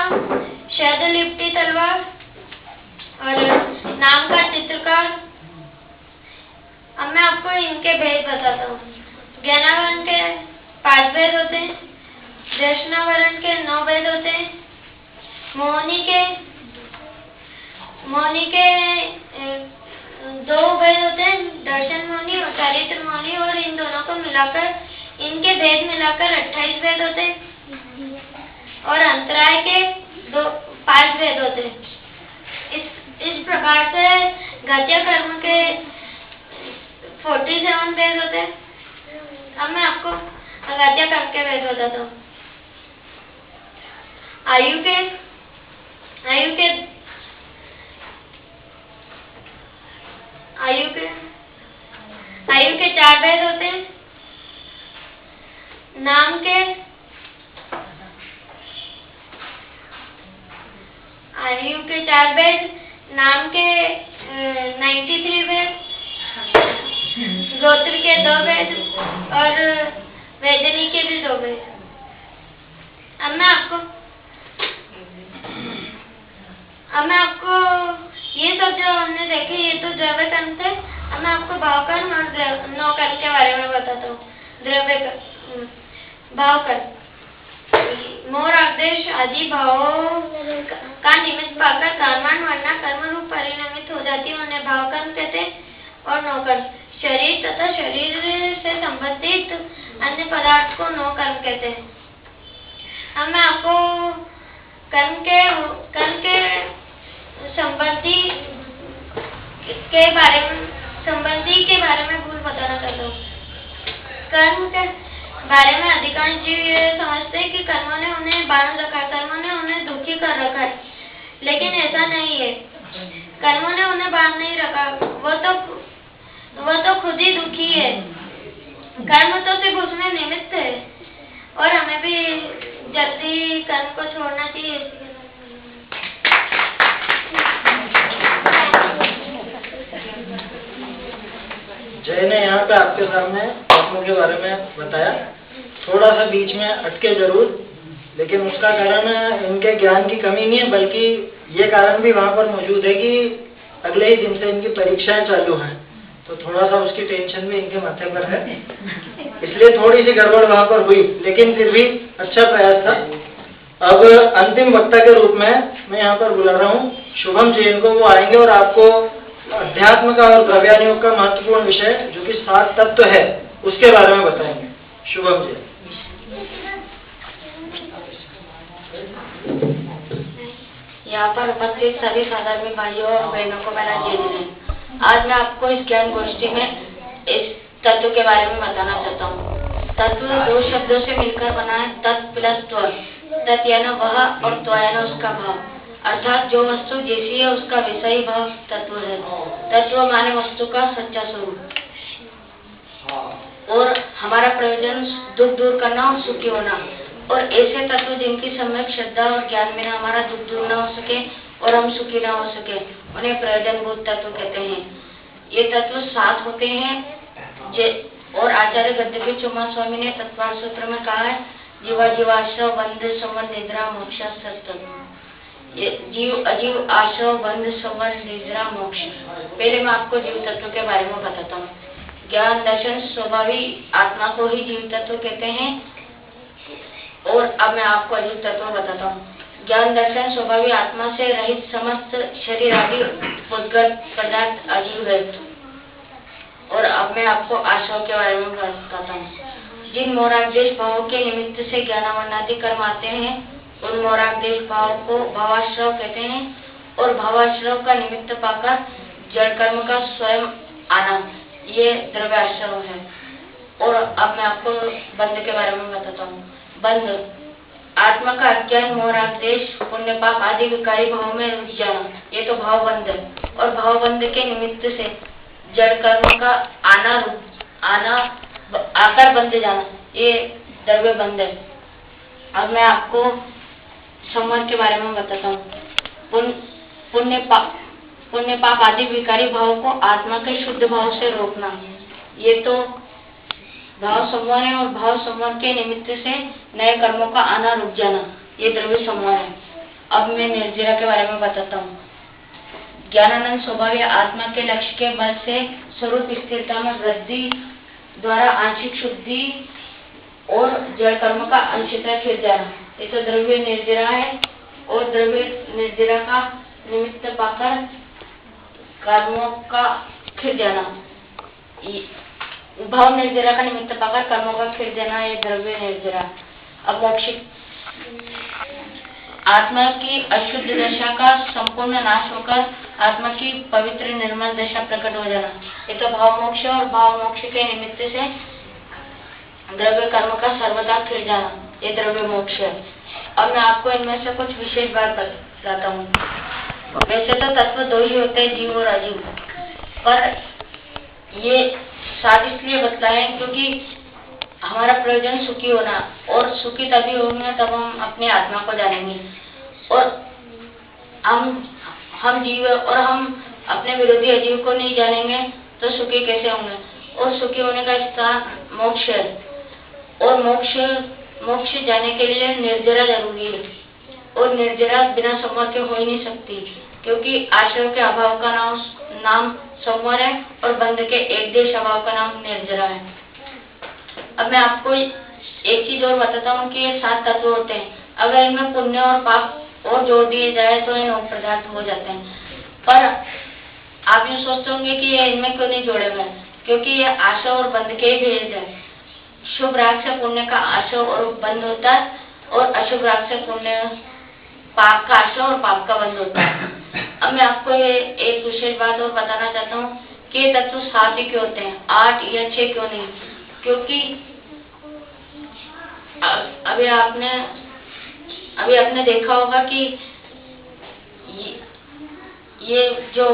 शहद लिपटी तलवार और नाम का चित्रकार। अब मैं आपको इनके भेद बताता हूँ। ज्ञानावरण के 5 भेद होते हैं, दर्शनावरण के 9 भेद होते हैं, मोहनी के 2 भेद होते हैं, दर्शन मोहनी और चारित्र मोहनी, और इन दोनों को मिलाकर इनके भेद मिलाकर 28 भेद होते हैं, और अंतराय के 5 भेद होते हैं। इस प्रकार से गत्य कर्म के 47 भेद होते हैं। अब मैं आपको गत्य कर्म के भेद बताता हूँ। आयु के 4 भेद होते हैं। नाम के आयु के 4 भेद, नाम के 93 भेद, गोत्र के 2 भेद और वेदनी के भी 2 भेद। अब मैं आपको ये सब जो हमने देखे ये तो द्रव्य कर्म थे। अब मैं आपको भाव कर्म और नौ कर्म के बारे में बताता हूँ। द्रव्य कर्म, भाव कर्म, मोर आदेश आदि भावों का निमित्त पाकर कर्मण वरना कर्म रूप परिणमित हो जाती है, उन्हें भाव कर्म कहते हैं। और नौ कर्म, शरीर तथा शरीर से संबंधित अन्य पदार्थ को नौ कर्म कहते हैं। अब मैं आपको कर्म के संबंधी के बारे में भूल बताना चाहता हूँ। कर्म के बारे में अधिकांश जीव ये समझते हैं कि कर्मों ने उन्हें बांध रखा है, कर्मों ने उन्हें दुखी कर रखा है, लेकिन ऐसा नहीं है। कर्मों ने उन्हें बांध नहीं रखा, वो तो खुद ही दुखी है। कर्म तो सिर्फ उसमें निमित्त है और हमें भी जल्दी कर्म को छोड़ना चाहिए। जय ने यहाँ पे आपके सामने कर्मों के बारे में बताया, थोड़ा सा बीच में अटके जरूर, लेकिन उसका कारण इनके ज्ञान की कमी नहीं है, बल्कि ये कारण भी वहाँ पर मौजूद है कि अगले ही दिन से इनकी परीक्षाएं चालू हैं, तो थोड़ा सा उसकी टेंशन भी इनके माथे पर है, इसलिए थोड़ी सी गड़बड़ वहाँ पर हुई, लेकिन फिर भी अच्छा प्रयास था। अब अंतिम वक्ता के रूप में मैं यहाँ पर बुला रहा हूँ शुभम जैन को। वो आएंगे और आपको अध्यात्म का और द्रव्यानुयोग का महत्वपूर्ण विषय जो कि 7 तत्व है उसके बारे में बताएंगे। शुभम जैन। यहाँ पर उपस्थित सभी सहधर्मी भाइयों और बहनों को मेरा जय जय। आज मैं आपको इस ज्ञान गोष्ठी में इस तत्व के बारे में बताना चाहता हूँ। तत्व 2 शब्दों से मिलकर बना है, तत् प्लस त्व। तत् यानी वह और त्व यानी उसका भाव, अर्थात जो वस्तु जैसी है उसका वैसा ही भाव तत्व है। तत्व माने वस्तु का सच्चा स्वरूप, और हमारा प्रयोजन दुख दूर करना और सुखी होना। और ऐसे तत्व जिनकी सम्यक श्रद्धा और ज्ञान में हमारा दुख दूर न हो सके और हम सुखी न हो सके, उन्हें प्रयोजनभूत तत्व कहते हैं। ये तत्व 7 होते हैं और आचार्य गद्दगी चुम्मा स्वामी ने तत्वार सूत्र में कहा है, जीवा जीवाश्रव बंध संवर निद्रा मोक्ष सत्तत्व। ये जीव अजीव आश्रव बंध संवर निद्रा मोक्ष। पहले मैं आपको जीव तत्व के बारे में बताता हूँ। ज्ञान दर्शन स्वभावी आत्मा को ही जीव तत्व कहते हैं। और अब मैं आपको अजीव तत्व बताता हूँ। ज्ञान दर्शन स्वभावी आत्मा से रहित समस्त शरीर आदि उद्गत पदार्थ अजीव है। और अब मैं आपको आश्रव के बारे में बताता हूँ। जिन मोरादेश भावों के निमित्त से ज्ञानावरणादि कर्म आते हैं उन मोरादेश भाव को भावाश्रव कहते हैं और भावाश्रव का निमित्त पाकर जड़ कर्म का स्वयं आना, ये द्रव्याश्रव है। और अब मैं आपको बंध के बारे में बताता हूँ। बंध, आत्मा का अज्ञान, मोरादेश, पुण्य पाप आदि विकारी भाव में रुक जाना, ये तो भाव बंध है। और भाव बंध के निमित्त से जड़ कर्म का आना आकर बंध जाना, ये द्रव्य बंध है। अब मैं आपको संवर के बारे में बताता हूँ। पुण्य पाप आदि विकारी भाव को आत्मा के शुद्ध भाव से रोकना, ये तो भाव संवर है। और भाव संवर के निमित्त से नए कर्मों का आना रुक जाना, ये द्रव्य संवर है। अब मैं निर्जरा के बारे में बताता हूँ। ज्ञानानंद स्वभाव आत्मा के लक्ष्य के बल से स्वरूप स्थिरता में वृद्धि द्वारा आंशिक शुद्धि और जड़ कर्म का अंशतः खिल जाना, ये तो द्रव्य निर्जरा है। और द्रव्य निर्जरा का निमित्त पाकर कर्मों का खिल जाना, भाव निर्जरा का निमित्त पाकर कर्मों का खिल जाना, ये द्रव्य निर्जरा। अब मोक्ष, आत्मा की अशुद्ध दशा का संपूर्ण नाश होकर आत्मा की पवित्र निर्मल दशा प्रकट हो जाना, ये तो भाव मोक्ष। और भाव मोक्ष के निमित्त से द्रव्य कर्म का सर्वदा खिल जाना, ये द्रव्य मोक्ष है। अब मैं आपको इनमें से कुछ विशेष बात बताता हूँ। वैसे तो तत्व दो ही होते हैं, जीव और अजीव, पर ये साथ इसलिए बतलाए क्योंकि हमारा प्रयोजन सुखी होना, और सुखी तभी होंगे तब हम अपने आत्मा को जानेंगे। और हम जीव और हम अपने विरोधी अजीव को नहीं जानेंगे तो सुखी कैसे होंगे। और सुखी होने का स्थान मोक्ष है। और मोक्ष जाने के लिए निर्जरा जरूरी है। और निर्जरा बिना संवर के हो ही नहीं सकती, क्योंकि आश्रय के अभाव का नाम संवर है और बंध के एक देश अभाव का नाम निर्जरा है। अब मैं आपको एक चीज और बताता हूँ कि ये 7 तत्व होते हैं। अगर इनमें पुण्य और पाप और जोड़ दिए जाए तो ये 9 पदार्थ हो जाते हैं। पर आप ये सोचते होंगे कि ये इनमें क्यों नहीं जोड़े हुए, क्योंकि ये आशा और बंध के ही भेद है। शुभ राग से पुण्य का आशा और बंध होता है, और अशुभ राग से पुण्य पाप का आशा और पाप का बंध होता है। अब मैं आपको ये एक विशेष बात और बताना चाहता हूँ कि ये तत्व 7 ही क्यों होते हैं, 8 या 6 क्यों नहीं। क्योंकि अभी आपने देखा होगा कि ये जो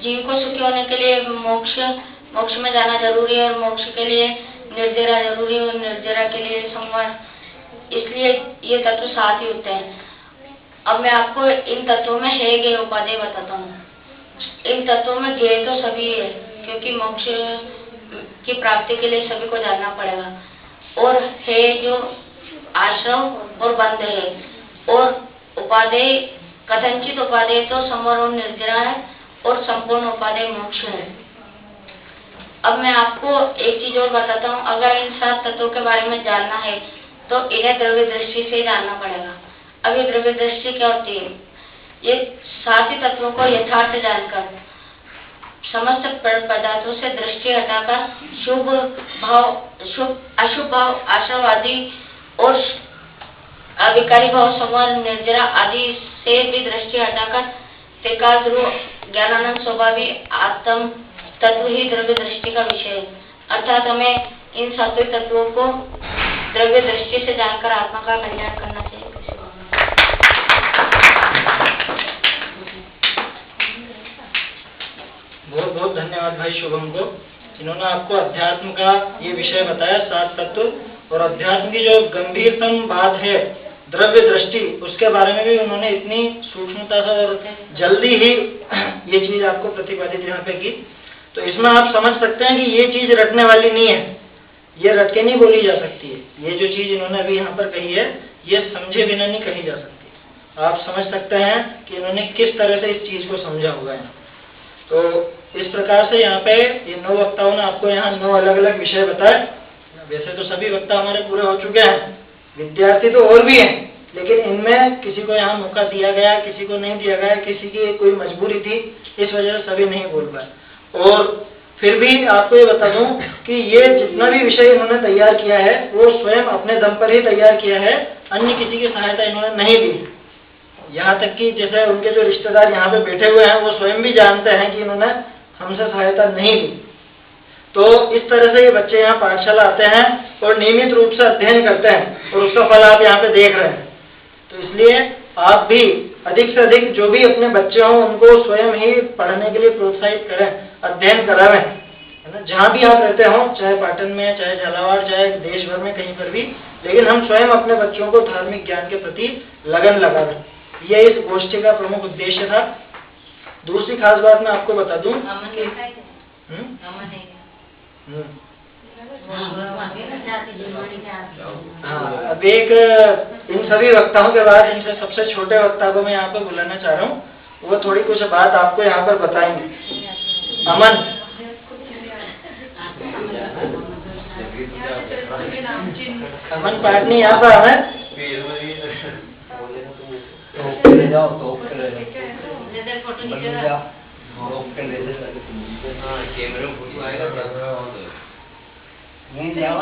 जीव को सुखी होने के लिए मोक्ष में जाना जरूरी है, और मोक्ष के लिए निर्जरा जरूरी है, और निर्जरा के लिए संवर, इसलिए ये तत्व 7 ही होते हैं। अब मैं आपको इन तत्वों में है गे उपादेय बताता हूँ। इन तत्वों में गे तो सभी है, क्योंकि मोक्ष की प्राप्ति के लिए सभी को जानना पड़ेगा। और है जो आश्रव और बंध है, और उपादेय कथनचित उपादेय तो संवर और निर्जरा है, और संपूर्ण उपादेय मोक्ष है। अब मैं आपको एक चीज और बताता हूँ। अगर इन 7 तत्वों के बारे में जानना है तो इन्हें द्रव्य दृष्टि से जानना पड़ेगा। अभी द्रव्य दृष्टि क्या होती है? ये 7 ही तत्वों को यथार्थ जानकर समस्त पदार्थों से दृष्टि हटाकर अशुभ भाव आशावादी और अविकारी भाव संवर निर्जरा आदि से भी दृष्टि हटाकर त्रिकाल ज्ञानानंद स्वभावी आत्म तत्व ही द्रव्य दृष्टि का विषय है। अर्थात हमें इन 7 तत्वों को द्रव्य दृष्टि से जानकर आत्मा का कल्याण करना चाहिए। बहुत बहुत धन्यवाद भाई शुभम को। इन्होंने आपको अध्यात्म का ये विषय बताया, 7 तत्व, और अध्यात्म की जो गंभीरतम बात है द्रव्य दृष्टि, उसके बारे में भी उन्होंने इतनी सूक्ष्मता से और जल्दी ही ये चीज आपको प्रतिपादित यहाँ पे की। तो इसमें आप समझ सकते हैं कि ये चीज रटने वाली नहीं है, ये रट के नहीं बोली जा सकती है। ये जो चीज इन्होंने अभी यहाँ पर कही है, ये समझे बिना नहीं कही जा सकती। आप समझ सकते हैं कि इन्होंने किस तरह से इस चीज को समझा हुआ है। तो इस प्रकार से यहाँ पे ये 9 वक्ताओं ने आपको यहाँ 9 अलग अलग विषय बताए। वैसे तो सभी वक्ता हमारे पूरे हो चुके हैं, विद्यार्थी तो और भी हैं, लेकिन इनमें किसी को यहाँ मौका दिया गया, किसी को नहीं दिया गया, किसी की कोई मजबूरी थी, इस वजह से सभी नहीं बोल पाए। और फिर भी आपको ये बता दूं कि ये जितना भी विषय इन्होंने तैयार किया है वो स्वयं अपने दम पर ही तैयार किया है, अन्य किसी की सहायता इन्होंने नहीं ली। यहाँ तक कि जैसे उनके जो रिश्तेदार यहाँ पे बैठे हुए हैं वो स्वयं भी जानते हैं कि इन्होंने हमसे सहायता नहीं ली। तो इस तरह से ये बच्चे यहाँ पाठशाला आते हैं और नियमित रूप से अध्ययन करते हैं और उसका फल आप यहाँ पे देख रहे हैं। तो इसलिए आप भी अधिक से अधिक जो भी अपने बच्चे हों उनको स्वयं ही पढ़ने के लिए प्रोत्साहित करें, अध्ययन करावें, है ना। जहाँ भी आप रहते हो, चाहे पाटन में, चाहे झालावाड़, चाहे देश भर में, कहीं पर भी, लेकिन हम स्वयं अपने बच्चों को धार्मिक ज्ञान के प्रति लगन लगावें। ये इस गोष्ठी का प्रमुख उद्देश्य था। दूसरी खास बात मैं आपको बता दूं, हाँ, अब एक इन सभी वक्ताओं के बाद इनसे सबसे छोटे वक्ता को मैं यहाँ पर बुलाना चाह रहा हूँ। वो थोड़ी कुछ बात आपको यहाँ पर बताएंगे। अमन पाटनी यहाँ पर हमें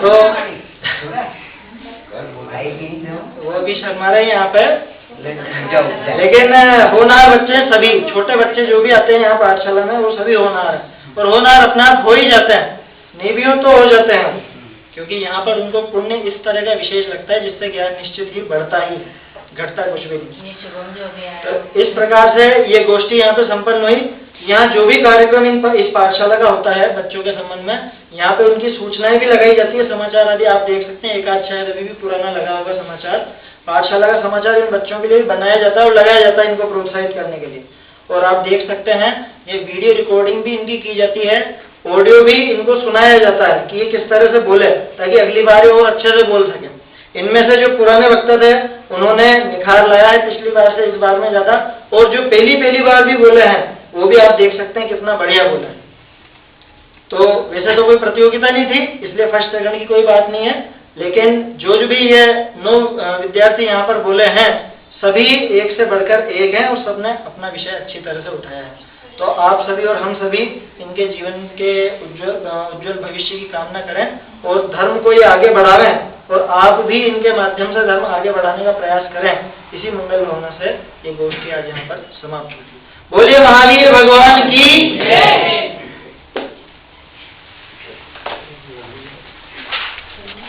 तो वो भी शर्मा रहे यहाँ पे, लेकिन होनहार बच्चे सभी, छोटे बच्चे जो भी आते हैं यहाँ पाठशाला में वो सभी होनहार हैं और होनहार अपने आप हो ही जाते हैं, नहीं भी हो तो हो जाते हैं, क्योंकि यहाँ पर उनको पुण्य इस तरह का विशेष लगता है जिससे ज्ञान निश्चित ही बढ़ता ही, घटता कुछ भी नहीं। तो इस प्रकार से ये गोष्ठी यहाँ पे संपन्न हुई। यहाँ जो भी कार्यक्रम इस पाठशाला का होता है बच्चों के संबंध में, यहाँ पे उनकी सूचनाएं भी लगाई जाती है, समाचार आदि आप देख सकते हैं। एक आध शायद अभी भी पुराना लगा होगा समाचार, पाठशाला का समाचार इन बच्चों के लिए बनाया जाता है और लगाया जाता है इनको प्रोत्साहित करने के लिए। और आप देख सकते हैं ये वीडियो रिकॉर्डिंग भी इनकी की जाती है, ऑडियो भी इनको सुनाया जाता है कि ये किस तरह से बोले, ताकि अगली बार वो अच्छे से बोल सके। इनमें से जो पुराने वक्ता थे उन्होंने निखार लाया है पिछली बार से इस बार में ज्यादा, और जो पहली बार भी बोले हैं वो भी आप देख सकते हैं कितना बढ़िया बोले हैं। तो वैसे तो कोई प्रतियोगिता नहीं थी, इसलिए फर्स्ट सेकंड की कोई बात नहीं है, लेकिन जो भी ये 9 विद्यार्थी यहाँ पर बोले हैं सभी एक से बढ़कर एक हैं और सबने अपना विषय अच्छी तरह से उठाया है। तो आप सभी और हम सभी इनके जीवन के उज्जवल भविष्य की कामना करें और धर्म को ये आगे बढ़ावें, और आप भी इनके माध्यम से धर्म आगे बढ़ाने का प्रयास करें। इसी मंगल भावना से ये गोष्ठी आज यहाँ पर समाप्त होती है। बोलिए महावीर भगवान की जय।